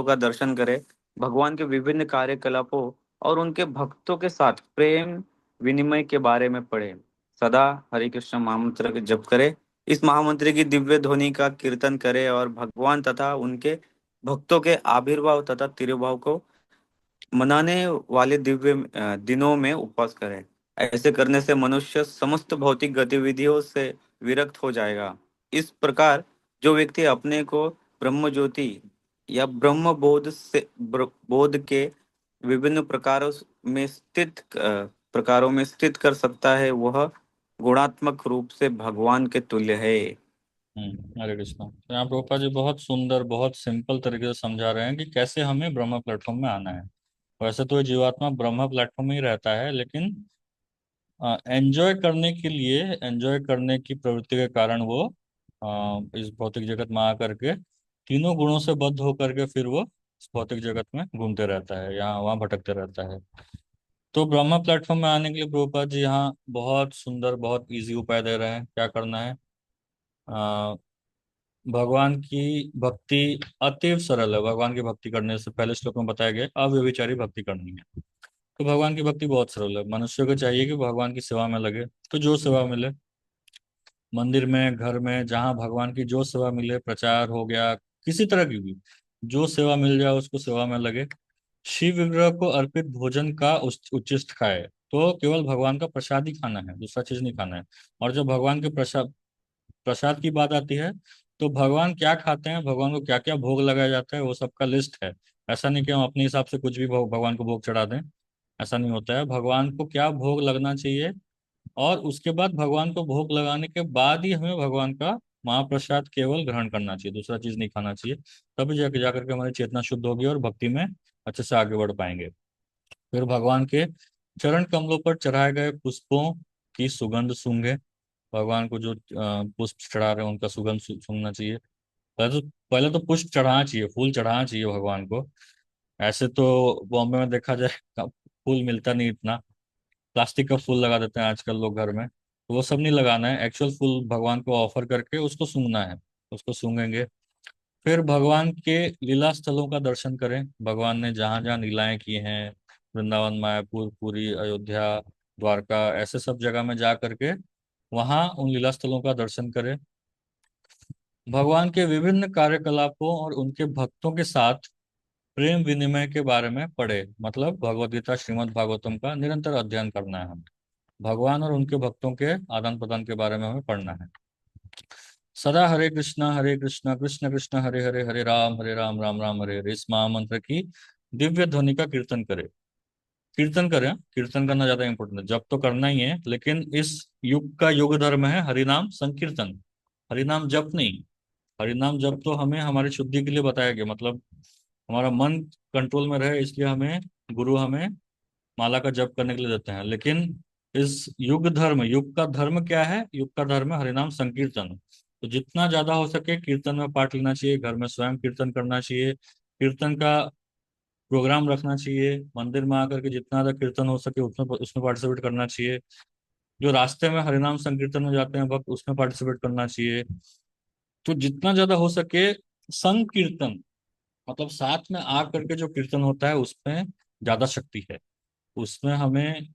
का दर्शन करे, भगवान के विभिन्न कार्यकलापों और उनके भक्तों के साथ प्रेम विनिमय के बारे में पढ़े, सदा हरे कृष्ण महामंत्र का जप करे, इस महामंत्र की दिव्य ध्वनि का कीर्तन करे और भगवान तथा उनके भक्तों के आविर्भाव तथा तिरुभाव को मनाने वाले दिव्य दिनों में उपवास करें। ऐसे करने से मनुष्य समस्त भौतिक गतिविधियों से विरक्त हो जाएगा। इस प्रकार जो व्यक्ति अपने को ब्रह्म ज्योति या ब्रह्म बोध के विभिन्न प्रकारों में स्थित कर सकता है वह गुणात्मक रूप से भगवान के तुल्य है। हरे कृष्णा। तो यहाँ प्रभुपाद जी बहुत सुंदर बहुत सिंपल तरीके से समझा रहे हैं कि कैसे हमें ब्रह्म प्लेटफॉर्म में आना है। वैसे तो ये जीवात्मा ब्रह्म प्लेटफॉर्म में ही रहता है, लेकिन एंजॉय करने के लिए, एंजॉय करने की प्रवृत्ति के कारण वो इस भौतिक जगत में आकर के तीनों गुणों से बद्ध होकर के फिर वो इस भौतिक जगत में घूमते रहता है, यहाँ वहाँ भटकते रहता है। तो ब्रह्मा प्लेटफॉर्म में आने के लिए प्रभुपाद जी यहाँ बहुत सुंदर बहुत इजी उपाय दे रहे हैं। क्या करना है? अ, भगवान की भक्ति अति सरल है। भगवान की भक्ति करने से पहले श्लोक में बताया गया अव्यभिचारी भक्ति करनी है। तो भगवान की भक्ति बहुत सरल है। मनुष्य को चाहिए कि भगवान की सेवा में लगे, तो जो सेवा मिले, मंदिर में, घर में, जहाँ भगवान की जो सेवा मिले, प्रचार हो गया, किसी तरह की भी जो सेवा मिल जाए उसको सेवा में लगे। शिव विग्रह को अर्पित भोजन का उच्छिष्ट खाए। तो केवल भगवान का प्रसाद ही खाना है, दूसरा चीज नहीं खाना है। और जब भगवान के प्रसाद प्रसाद की बात आती है तो भगवान क्या खाते हैं, भगवान को क्या क्या भोग लगाया जाता है, वो सबका लिस्ट है। ऐसा नहीं कि हम अपने हिसाब से कुछ भी भगवान को भोग चढ़ा दें, ऐसा नहीं होता है। भगवान को क्या भोग लगना चाहिए और उसके बाद भगवान को भोग लगाने के बाद ही हमें भगवान का महाप्रसाद केवल ग्रहण करना चाहिए, दूसरा चीज नहीं खाना चाहिए। तभी जाके जाकर के हमारी चेतना शुद्ध होगी और भक्ति में अच्छे से आगे बढ़ पाएंगे। फिर भगवान के चरण कमलों पर चढ़ाए गए पुष्पों की सुगंध सूंघे। भगवान को जो पुष्प चढ़ा रहे हैं उनका सुगंध सूंघना चाहिए। पहले तो पुष्प चढ़ाना चाहिए, फूल चढ़ाना चाहिए भगवान को। ऐसे तो बॉम्बे में देखा जाए फूल मिलता नहीं इतना, प्लास्टिक का फूल लगा देते हैं आजकल लोग घर में। तो वो सब नहीं लगाना है, एक्चुअल फूल भगवान को ऑफर करके उसको सूंघना है, उसको सूंघेंगे। फिर भगवान के लीला स्थलों का दर्शन करें। भगवान ने जहाँ जहाँ लीलाएं की हैं, वृंदावन, मायापुर, पुरी, अयोध्या, द्वारका, ऐसे सब जगह में जा करके वहाँ उन लीला स्थलों का दर्शन करें। भगवान के विभिन्न कार्यकलापों और उनके भक्तों के साथ प्रेम विनिमय के बारे में पढ़े। मतलब भगवद गीता, श्रीमद् भागवतम का निरंतर अध्ययन करना है हमें। भगवान और उनके भक्तों के आदान प्रदान के बारे में हमें पढ़ना है। सदा हरे कृष्णा कृष्ण कृष्ण हरे हरे, हरे राम राम राम हरे हरे, इस महामंत्र की दिव्य ध्वनि का कीर्तन करें। कीर्तन करें, कीर्तन करना ज्यादा इंपॉर्टेंट है। जब तो करना ही है, लेकिन इस युग का युग धर्म है हरिनाम संकीर्तन, हरिनाम जप नहीं। हरिनाम जप तो हमें हमारी शुद्धि के लिए बताया गया, मतलब हमारा मन कंट्रोल में रहे, इसलिए हमें गुरु हमें माला का जप करने के लिए देते हैं। लेकिन इस युग धर्म, युग का धर्म क्या है? युग का धर्म है हरिनाम संकीर्तन। तो जितना ज्यादा हो सके कीर्तन में पार्ट लेना चाहिए, घर में स्वयं कीर्तन करना चाहिए, कीर्तन का प्रोग्राम रखना चाहिए, मंदिर में आकर के जितना ज्यादा कीर्तन हो सके उसमें उसमें पार्टिसिपेट करना चाहिए। जो रास्ते में हरिनाम संकीर्तन में जाते हैं वक्त उसमें पार्टिसिपेट करना चाहिए। तो जितना ज्यादा हो सके संकीर्तन, मतलब साथ में आ करके जो कीर्तन होता है उसमें ज्यादा शक्ति है, उसमें हमें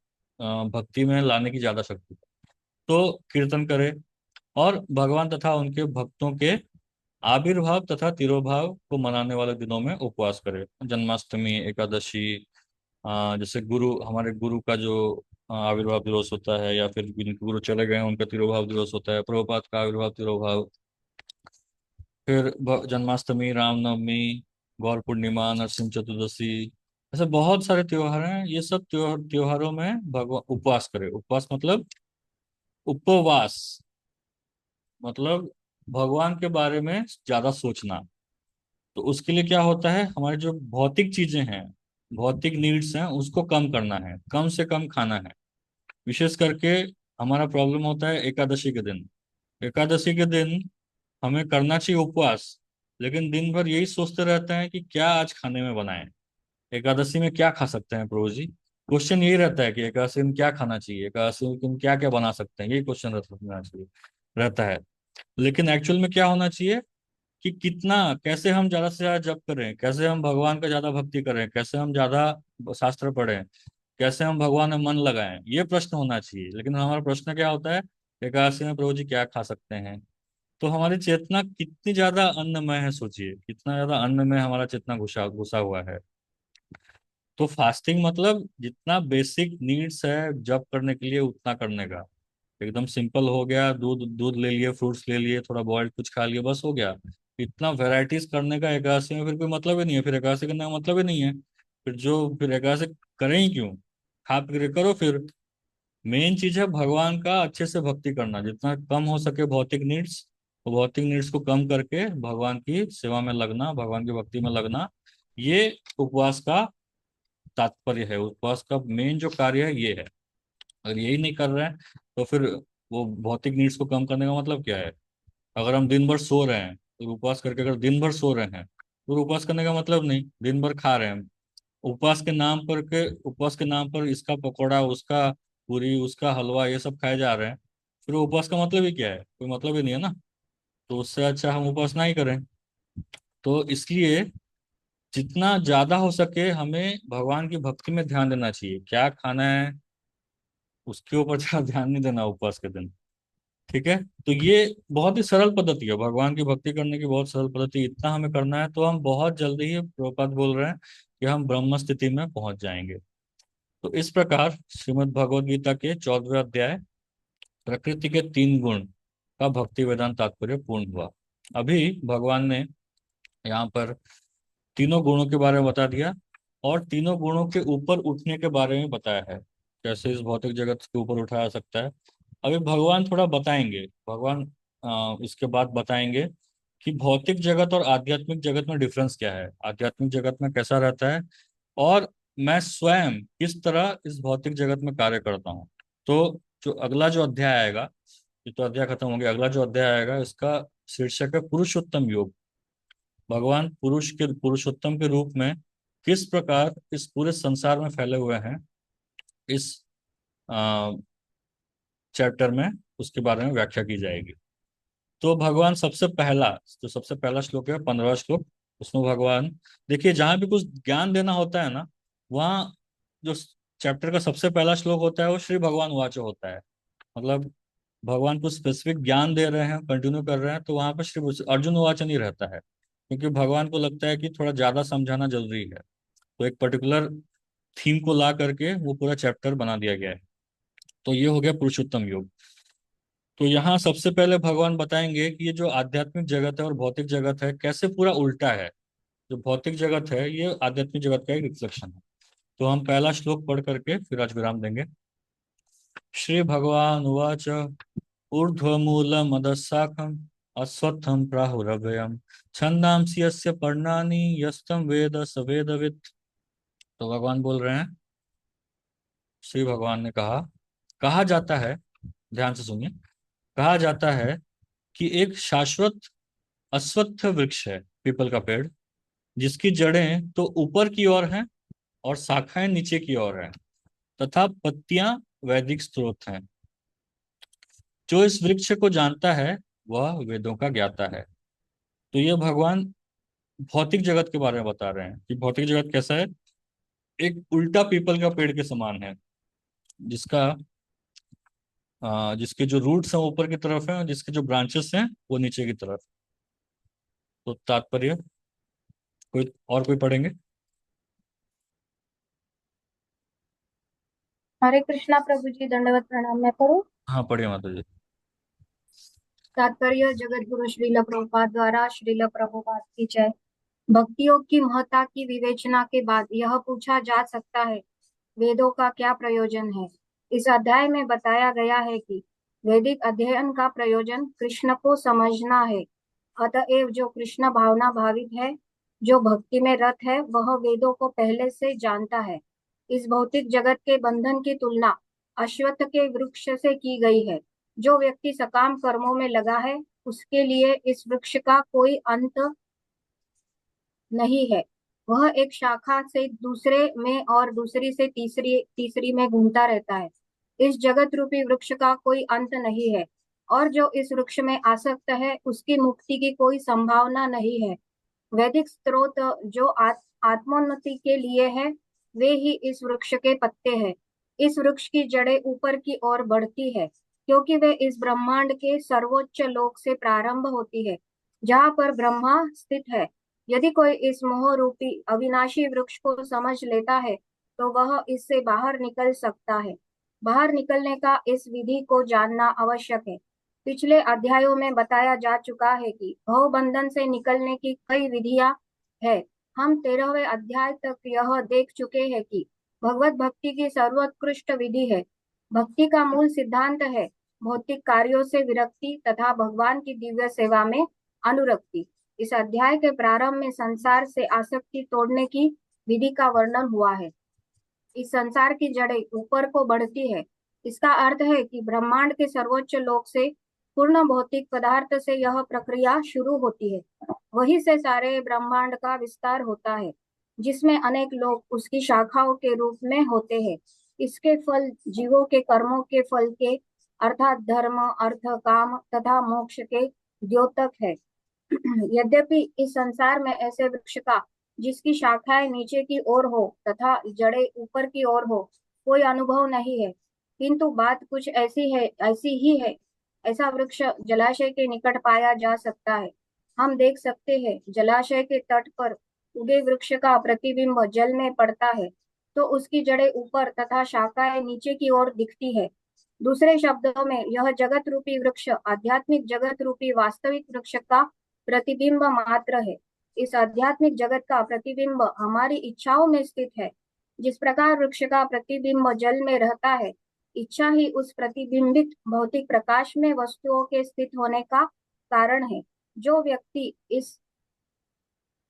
भक्ति में लाने की ज्यादा शक्ति है। तो कीर्तन करें और भगवान तथा उनके भक्तों के आविर्भाव तथा तिरोभाव को मनाने वाले दिनों में उपवास करें। जन्माष्टमी, एकादशी, जैसे गुरु, हमारे गुरु का जो आविर्भाव दिवस होता है, या फिर जिनके गुरु चले गए हैं उनका तिरोभाव दिवस होता है, प्रभुपाद का आविर्भाव तिरोभाव, फिर जन्माष्टमी, रामनवमी, गौर पूर्णिमा, नरसिंह चतुर्दशी, ऐसे बहुत सारे त्योहार हैं। ये सब त्योहारों में भगवान उपवास करें। उपवास मतलब उपवास, मतलब भगवान के बारे में ज्यादा सोचना। तो उसके लिए क्या होता है, हमारे जो भौतिक चीजें हैं, भौतिक नीड्स हैं, उसको कम करना है, कम से कम खाना है। विशेष करके हमारा प्रॉब्लम होता है एकादशी के दिन। एकादशी के दिन हमें करना चाहिए उपवास, लेकिन दिन भर यही सोचते रहते हैं कि क्या आज खाने में बनाएं, एकादशी में क्या खा सकते हैं प्रभु जी। क्वेश्चन यही रहता है कि एकादशी में क्या खाना चाहिए, एकादशी में हम क्या क्या बना सकते हैं, यही क्वेश्चन रहता है। लेकिन एक्चुअल में क्या होना चाहिए कि कितना, कैसे हम ज्यादा से ज्यादा जप करें, कैसे हम भगवान का ज्यादा भक्ति करें, कैसे हम ज्यादा शास्त्र पढ़ें, कैसे हम भगवान में मन लगाएं, ये प्रश्न होना चाहिए। लेकिन हमारा प्रश्न क्या होता है, एकादशी में प्रभु जी क्या खा सकते हैं। तो हमारी चेतना कितनी ज्यादा अन्नमय है, सोचिए कितना ज्यादा अन्न में हमारा चेतना घुसा घुसा हुआ है। तो फास्टिंग मतलब जितना बेसिक नीड्स है जप करने के लिए उतना करने का। एकदम सिंपल हो गया, दूध दूध ले लिए, फ्रूट्स ले लिए, थोड़ा बॉइल्ड कुछ खा लिए, बस हो गया। इतना वेराइटीज करने का एकादशी में फिर कोई मतलब ही नहीं है, फिर एकादशी करने का मतलब ही नहीं है। फिर एकादशी करें ही क्यों, खा पी के करो फिर। मेन चीज है भगवान का अच्छे से भक्ति करना, जितना कम हो सके भौतिक नीड्स, तो भौतिक नीड्स को कम करके भगवान की सेवा में लगना, भगवान की भक्ति में लगना। ये उपवास का तात्पर्य है, उपवास का मेन जो कार्य है ये है। अगर यही नहीं कर रहे हैं तो फिर वो भौतिक नीड्स को कम करने का मतलब क्या है। अगर हम दिन भर सो रहे हैं तो उपवास करके, अगर दिन भर सो रहे हैं तो उपवास करने का मतलब नहीं। दिन भर खा रहे हैं, उपवास के नाम पर इसका पकौड़ा, उसका पूरी, उसका हलवा, ये सब खाए जा रहे हैं, फिर वो उपवास का मतलब ही क्या है, कोई मतलब ही नहीं है ना। तो उससे अच्छा हम उपवास ना ही करें। तो इसलिए जितना ज्यादा हो सके हमें भगवान की भक्ति में ध्यान देना चाहिए। क्या खाना है उसके ऊपर ज्यादा ध्यान नहीं देना उपवास के दिन। ठीक है, तो ये बहुत ही सरल पद्धति है, भगवान की भक्ति करने की बहुत सरल पद्धति। इतना हमें करना है तो हम बहुत जल्दी ही, प्रभुपाद बोल रहे हैं कि हम ब्रह्म स्थिति में पहुंच जाएंगे। तो इस प्रकार श्रीमद् भगवद गीता के 14वें अध्याय प्रकृति के 3 गुण का भक्ति वेदांत तात्पर्य पूर्ण हुआ। अभी भगवान ने यहाँ पर तीनों गुणों के बारे में बता दिया, और तीनों गुणों के ऊपर उठने के बारे में बताया है, कैसे इस भौतिक जगत के ऊपर उठाया जा सकता है। अभी भगवान थोड़ा बताएंगे, भगवान इसके बाद बताएंगे कि भौतिक जगत और आध्यात्मिक जगत में डिफरेंस क्या है, आध्यात्मिक जगत में कैसा रहता है, और मैं स्वयं किस तरह इस भौतिक जगत में कार्य करता हूँ। तो जो अगला जो अध्याय आएगा, ये तो अध्याय खत्म हो गया, अगला जो अध्याय आएगा इसका शीर्षक है पुरुषोत्तम योग। भगवान पुरुषोत्तम के रूप में किस प्रकार इस पूरे संसार में फैले हुए हैं, इस चैप्टर में उसके बारे में व्याख्या की जाएगी। तो भगवान सबसे पहला श्लोक है 15वां श्लोक। उसमें भगवान, देखिए जहां भी कुछ ज्ञान देना होता है ना, वहाँ जो चैप्टर का सबसे पहला श्लोक होता है वो श्री भगवान वाचो होता है। मतलब भगवान को स्पेसिफिक ज्ञान दे रहे हैं, कंटिन्यू कर रहे हैं, तो वहां पर श्री अर्जुन वाचन नहीं रहता है, क्योंकि भगवान को लगता है कि थोड़ा ज्यादा समझाना जरूरी है। तो एक पर्टिकुलर थीम को ला करके वो पूरा चैप्टर बना दिया गया है। तो ये हो गया पुरुषोत्तम योग। तो यहाँ सबसे पहले भगवान बताएंगे कि ये जो आध्यात्मिक जगत है और भौतिक जगत है कैसे पूरा उल्टा है। जो भौतिक जगत है ये आध्यात्मिक जगत का एक रिफ्लेक्शन है। तो हम पहला श्लोक पढ़ करके फिर आज विराम देंगे। श्री भगवान उवाच ऊर्ध्वमूलमदशाखम् अश्वत्थं प्राहुरव्ययम् छन्दांसि यस्य पर्णानि यस्तं वेद स वेदवित्। तो भगवान बोल रहे हैं, श्री भगवान ने कहा जाता है, ध्यान से सुनिए, कहा जाता है कि एक शाश्वत अश्वत्थ वृक्ष है, पीपल का पेड़, जिसकी जड़ें तो ऊपर की ओर हैं और शाखाएं नीचे की ओर हैं, तथा पत्तियां वैदिक स्रोत हैं। जो इस वृक्ष को जानता है वह वेदों का ज्ञाता है। तो ये भगवान भौतिक जगत के बारे में बता रहे हैं कि भौतिक जगत कैसा है। एक उल्टा पीपल का पेड़ के समान है, जिसका जिसके जो रूट्स हैं ऊपर की तरफ हैं और जिसके जो ब्रांचेस हैं वो नीचे की तरफ। तो तात्पर्य कोई और कोई पढ़ेंगे? हरे कृष्णा प्रभु जी, दंडवत प्रणाम। मैं करूं? हाँ पढ़िए माता जी। तात्पर्य जगत गुरु श्रील प्रभुपाद द्वारा। श्रील प्रभुपाद की जय। भक्ति योग की महत्ता की विवेचना के बाद यह पूछा जा सकता है, वेदों का क्या प्रयोजन है। इस अध्याय में बताया गया है कि वैदिक अध्ययन का प्रयोजन कृष्ण को समझना है। अतएव जो कृष्ण भावना भावित है, जो भक्ति में रत है, वह वेदों को पहले से जानता है। इस भौतिक जगत के बंधन की तुलना अश्वत्थ के वृक्ष से की गई है। जो व्यक्ति सकाम कर्मों में लगा है, उसके लिए इस वृक्ष का कोई अंत नहीं है। वह एक शाखा से दूसरे में और दूसरी से तीसरी तीसरी में घूमता रहता है। इस जगत रूपी वृक्ष का कोई अंत नहीं है, और जो इस वृक्ष में आसक्त है, उसकी मुक्ति की कोई संभावना नहीं है। वैदिक स्रोत जो आत्मोन्नति के लिए है, वे ही इस वृक्ष के पत्ते हैं। इस वृक्ष की जड़ें ऊपर की ओर बढ़ती है, क्योंकि वे इस ब्रह्मांड के सर्वोच्च लोक से प्रारंभ होती है, जहाँ पर ब्रह्मा स्थित है। यदि कोई इस मोह रूपी अविनाशी वृक्ष को समझ लेता है, तो वह इससे बाहर निकल सकता है। बाहर निकलने का इस विधि को जानना आवश्यक है। पिछले अध्यायों में बताया जा चुका है कि भव बंधन से निकलने की कई विधियां है। हम 13वें अध्याय तक यह देख चुके हैं कि भगवत भक्ति की सर्वोत्कृष्ट विधि है। भक्ति का मूल सिद्धांत है भौतिक कार्यों से विरक्ति तथा भगवान की दिव्य सेवा में अनुरक्ति। इस अध्याय के प्रारंभ में संसार से आसक्ति तोड़ने की विधि का वर्णन हुआ है। इस संसार की जड़ें ऊपर को बढ़ती है। इसका अर्थ है कि ब्रह्मांड के सर्वोच्च लोक से पूर्ण भौतिक पदार्थ से यह प्रक्रिया शुरू होती है। वहीं से सारे ब्रह्मांड का विस्तार होता है, जिसमें अनेक लोग उसकी शाखाओं के रूप में होते हैं। इसके फल जीवों के कर्मों के फल के, अर्थात धर्म, अर्थ, काम तथा मोक्ष के द्योतक है। यद्यपि इस संसार में ऐसे वृक्ष का जिसकी शाखाएं नीचे की ओर हो तथा जड़ें ऊपर की ओर हो, कोई अनुभव नहीं है। किंतु बात कुछ ऐसी ही है। ऐसा वृक्ष जलाशय के निकट पाया जा सकता है। हम देख सकते हैं, जलाशय के तट पर उगे वृक्ष का प्रतिबिंब जल में पड़ता है, तो उसकी जड़ें ऊपर तथा शाखाएं नीचे की ओर दिखती है। दूसरे शब्दों में, यह जगत रूपी वृक्ष आध्यात्मिक जगत रूपी वास्तविक वृक्ष का प्रतिबिंब मात्र है। इस आध्यात्मिक जगत का प्रतिबिंब हमारी इच्छाओं में स्थित है। जिस प्रकार वृक्ष का प्रतिबिंब जल में रहता है, इच्छा ही उस प्रतिबिंबित भौतिक प्रकाश में वस्तुओं के स्थित होने का कारण है। जो व्यक्ति इस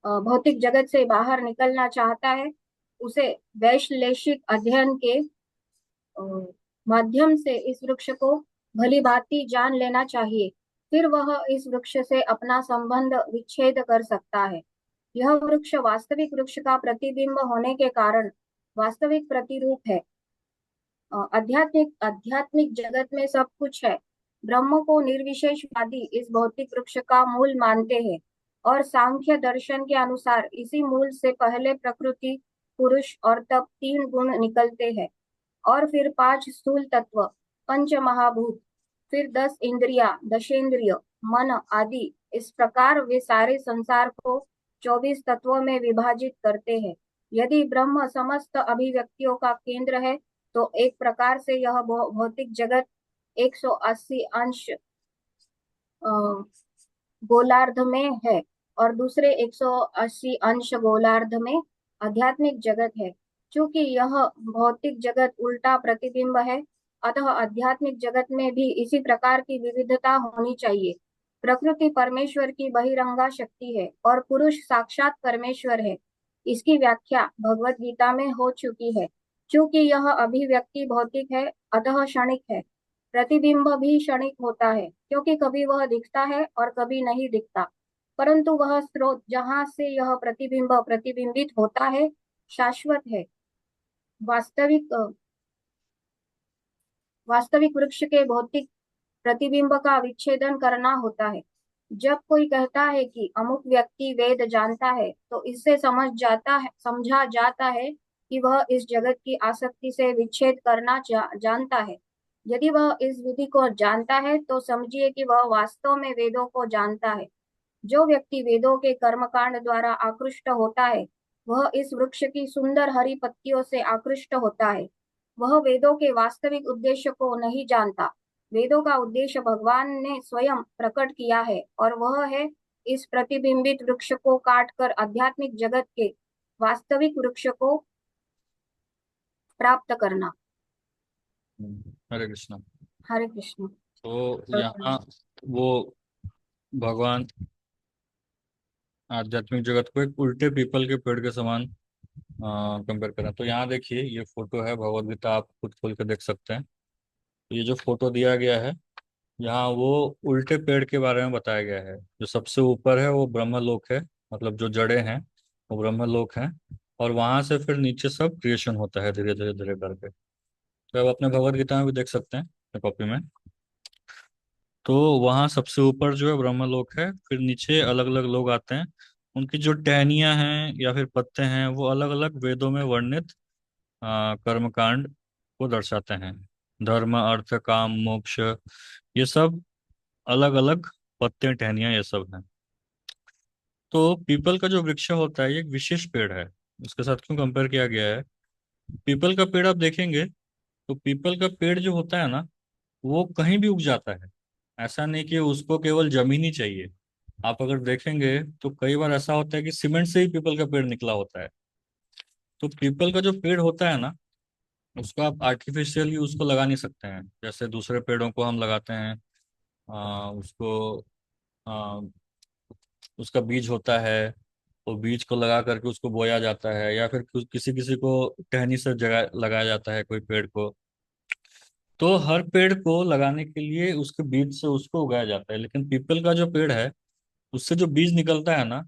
भौतिक जगत से बाहर निकलना चाहता है, उसे वैश्लेषिक अध्ययन के माध्यम से इस वृक्ष को भली भांति जान लेना चाहिए। फिर वह इस वृक्ष से अपना संबंध विच्छेद कर सकता है। यह वृक्ष वास्तविक वृक्ष का प्रतिबिंब होने के कारण वास्तविक प्रतिरूप है। आध्यात्मिक जगत में सब कुछ है। ब्रह्म को निर्विशेषवादी इस भौतिक वृक्ष का मूल मानते हैं, और सांख्य दर्शन के अनुसार इसी मूल से पहले प्रकृति, पुरुष और तब 3 गुण निकलते हैं, और फिर 5 स्थूल तत्व, पंच महाभूत, फिर 10 इंद्रिया, दशेंद्रिय, मन आदि। इस प्रकार वे सारे संसार को 24 तत्वों में विभाजित करते हैं। यदि ब्रह्म समस्त अभिव्यक्तियों का केंद्र है, तो एक प्रकार से यह भौतिक जगत 180 अंश गोलार्ध में है, और दूसरे 180 अंश गोलार्ध में आध्यात्मिक जगत है। क्योंकि यह भौतिक जगत उल्टा प्रतिबिंब है, अतः आध्यात्मिक जगत में भी इसी प्रकार की विविधता होनी चाहिए। प्रकृति परमेश्वर की बहिरंगा शक्ति है, और पुरुष साक्षात परमेश्वर है। इसकी व्याख्या भगवत गीता में हो चुकी है। क्योंकि यह अभिव्यक्ति भौतिक है, अतः क्षणिक है। प्रतिबिंब भी क्षणिक होता है, क्योंकि कभी वह दिखता है और कभी नहीं दिखता। परंतु वह स्रोत जहाँ से यह प्रतिबिंब प्रतिबिंबित होता है, शाश्वत है। वास्तविक वृक्ष के भौतिक प्रतिबिंब का विच्छेदन करना होता है। जब कोई कहता है कि अमुक व्यक्ति वेद जानता है, तो इससे समझा जाता है कि वह इस जगत की आसक्ति से विच्छेद करना जानता है। यदि वह इस विधि को जानता है, तो समझिए कि वह वास्तव में वेदों को जानता है। जो व्यक्ति वेदों के कर्मकांड द्वारा आकृष्ट होता है, वह इस वृक्ष की सुंदर हरी पत्तियों से आकृष्ट होता है। वह वेदों के वास्तविक उद्देश्य को नहीं जानता। वेदों का उद्देश्य भगवान ने स्वयं प्रकट किया है, और वह है इस प्रतिबिंबित वृक्ष को काटकर आध्यात्मिक जगत के वास्तविक वृक्ष को प्राप्त करना। हरे कृष्ण। हरे कृष्ण। तो यहाँ वो भगवान आध्यात्मिक जगत को एक उल्टे पीपल के पेड़ के समान कंपेयर करें। तो यहाँ देखिए, ये फोटो है भगवद गीता, आप खुद खोल के देख सकते हैं। तो ये जो फोटो दिया गया है, यहाँ वो उल्टे पेड़ के बारे में बताया गया है। जो सबसे ऊपर है वो ब्रह्मलोक है, मतलब जो जड़ें हैं वो ब्रह्मलोक हैं, और वहां से फिर नीचे सब क्रिएशन होता है धीरे धीरे धीरे करके। तो अब अपने भगवद गीता में भी देख सकते हैं कॉपी में। तो वहाँ सबसे ऊपर जो है ब्रह्मलोक है, फिर नीचे अलग अलग लोग आते हैं। उनकी जो टहनियाँ हैं या फिर पत्ते हैं, वो अलग अलग वेदों में वर्णित कर्मकांड को दर्शाते हैं। धर्म, अर्थ, काम, मोक्ष, ये सब अलग अलग पत्ते, टहनियाँ, ये सब हैं। तो पीपल का जो वृक्ष होता है, ये एक विशेष पेड़ है। उसके साथ क्यों कंपेयर किया गया है? पीपल का पेड़ आप देखेंगे तो पीपल का पेड़ जो होता है ना, वो कहीं भी उग जाता है। ऐसा नहीं कि उसको केवल जमीन ही चाहिए। आप अगर देखेंगे तो कई बार ऐसा होता है कि सीमेंट से ही पीपल का पेड़ निकला होता है। तो पीपल का जो पेड़ होता है ना, उसको आप आर्टिफिशियली उसको लगा नहीं सकते हैं, जैसे दूसरे पेड़ों को हम लगाते हैं। उसको आ, उसका बीज होता है, वो बीज को लगा करके उसको बोया जाता है, या फिर किसी किसी को टहनी से जगह लगाया जाता है कोई पेड़ को। तो हर पेड़ को लगाने के लिए उसके बीज से उसको उगाया जाता है। लेकिन पीपल का जो पेड़ है, उससे जो बीज निकलता है ना,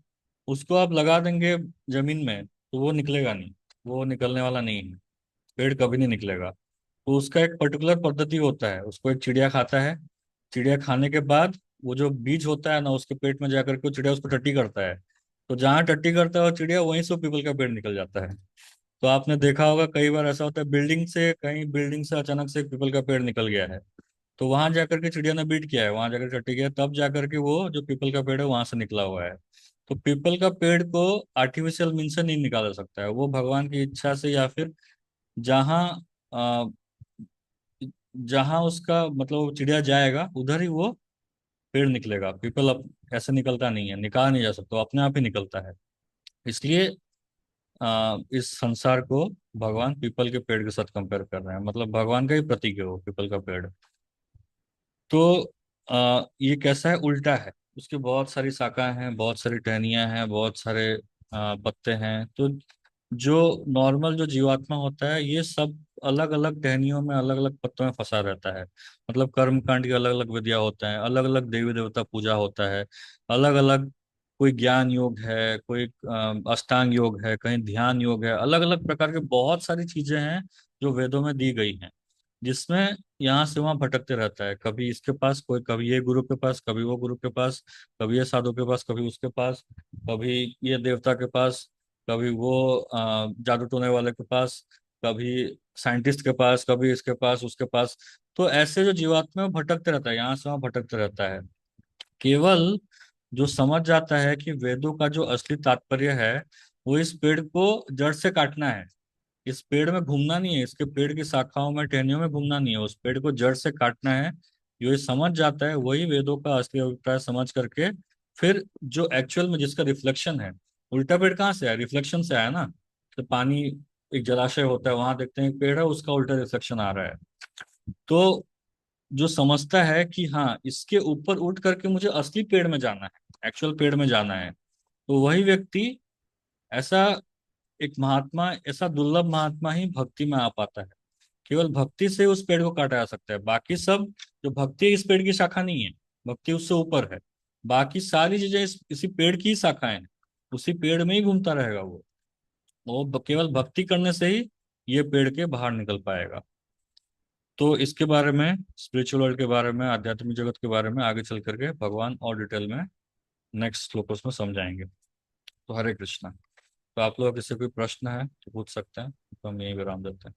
उसको आप लगा देंगे जमीन में तो वो निकलेगा नहीं, वो निकलने वाला नहीं है। पेड़ कभी नहीं निकलेगा। तो उसका एक पर्टिकुलर पद्धति होता है, उसको एक चिड़िया खाता है। चिड़िया खाने के बाद वो जो बीज होता है ना, उसके पेट में जाकर के वो चिड़िया उसको टट्टी करता है। तो जहाँ टट्टी करता है वो चिड़िया, वहीं से पीपल का पेड़ निकल जाता है। तो आपने देखा होगा कई बार ऐसा होता है, बिल्डिंग से अचानक से एक पीपल का पेड़ निकल गया है। तो वहां जाकर के चिड़िया ने बीट किया है, वहां जाकर टट्टी किया है, तब जाकर के वो जो पीपल का पेड़ है वहां से निकला हुआ है। तो पीपल का पेड़ को आर्टिफिशियल मीन से नहीं निकाला जा सकता है। वो भगवान की इच्छा से, या फिर जहाँ अ, जहाँ उसका मतलब वो चिड़िया जाएगा उधर ही वो पेड़ निकलेगा। पीपल अब ऐसे निकलता नहीं है, निकाला नहीं जा सकता, वो अपने आप ही निकलता है। इसलिए इस संसार को भगवान पीपल के पेड़ के साथ कंपेयर कर रहे हैं, मतलब भगवान का ही प्रतीक है वो पीपल का पेड़। तो ये कैसा है? उल्टा है। उसकी बहुत सारी शाखाएं हैं, बहुत सारी टहनियां हैं, बहुत सारे पत्ते हैं। तो जो नॉर्मल जो जीवात्मा होता है, ये सब अलग अलग टहनियों में, अलग अलग पत्तों में फंसा रहता है। मतलब कर्म कांड की अलग अलग विधियां होता है, अलग अलग देवी देवता पूजा होता है, अलग अलग कोई ज्ञान योग है, कोई अष्टांग योग है, कहीं ध्यान योग है। अलग अलग प्रकार के बहुत सारी चीजें हैं जो वेदों में दी गई हैं, जिसमें यहाँ से वहाँ भटकते रहता है। कभी इसके पास कोई, कभी ये गुरु के पास, कभी वो गुरु के पास, कभी ये साधु के पास, कभी उसके पास, कभी ये देवता के पास, कभी वो जादू टोने वाले के पास, कभी साइंटिस्ट के पास, कभी इसके पास उसके पास। तो ऐसे जो जीवात्मा है, वो भटकते रहता है, यहाँ से वहाँ भटकते रहता है। केवल जो समझ जाता है कि वेदों का जो असली तात्पर्य है, वो इस पेड़ को जड़ से काटना है। इस पेड़ में घूमना नहीं है, इसके पेड़ की शाखाओं में, टहनियों में घूमना नहीं है, उस पेड़ को जड़ से काटना है। जो ये समझ जाता है, वही वेदों का असली अभिप्राय समझ करके फिर जो एक्चुअल में जिसका रिफ्लेक्शन है। उल्टा पेड़ कहाँ से आया? रिफ्लेक्शन से आया ना। तो पानी, एक जलाशय होता है, वहां देखते हैं एक पेड़ है, उसका उल्टा रिफ्लेक्शन आ रहा है। तो जो समझता है कि हाँ, इसके ऊपर उठ करके मुझे असली पेड़ में जाना है, एक्चुअल पेड़ में जाना है, तो वही व्यक्ति, ऐसा एक महात्मा, ऐसा दुर्लभ महात्मा ही भक्ति में आ पाता है। केवल भक्ति से उस पेड़ को काटा जा सकता है। बाकी सब, जो भक्ति इस पेड़ की शाखा नहीं है, भक्ति उससे ऊपर है। बाकी सारी चीजें इसी पेड़ की ही शाखाएं हैं। उसी पेड़ में ही घूमता रहेगा वो केवल भक्ति करने से ही ये पेड़ के बाहर निकल पाएगा। तो इसके बारे में, स्पिरिचुअल वर्ल्ड के बारे में, आध्यात्मिक जगत के बारे में आगे चल करके भगवान और डिटेल में नेक्स्ट श्लोकों में समझाएंगे। तो हरे कृष्णा। तो आप लोग किसी कोई प्रश्न है तो पूछ सकते हैं, तो हम यही विराम देते हैं।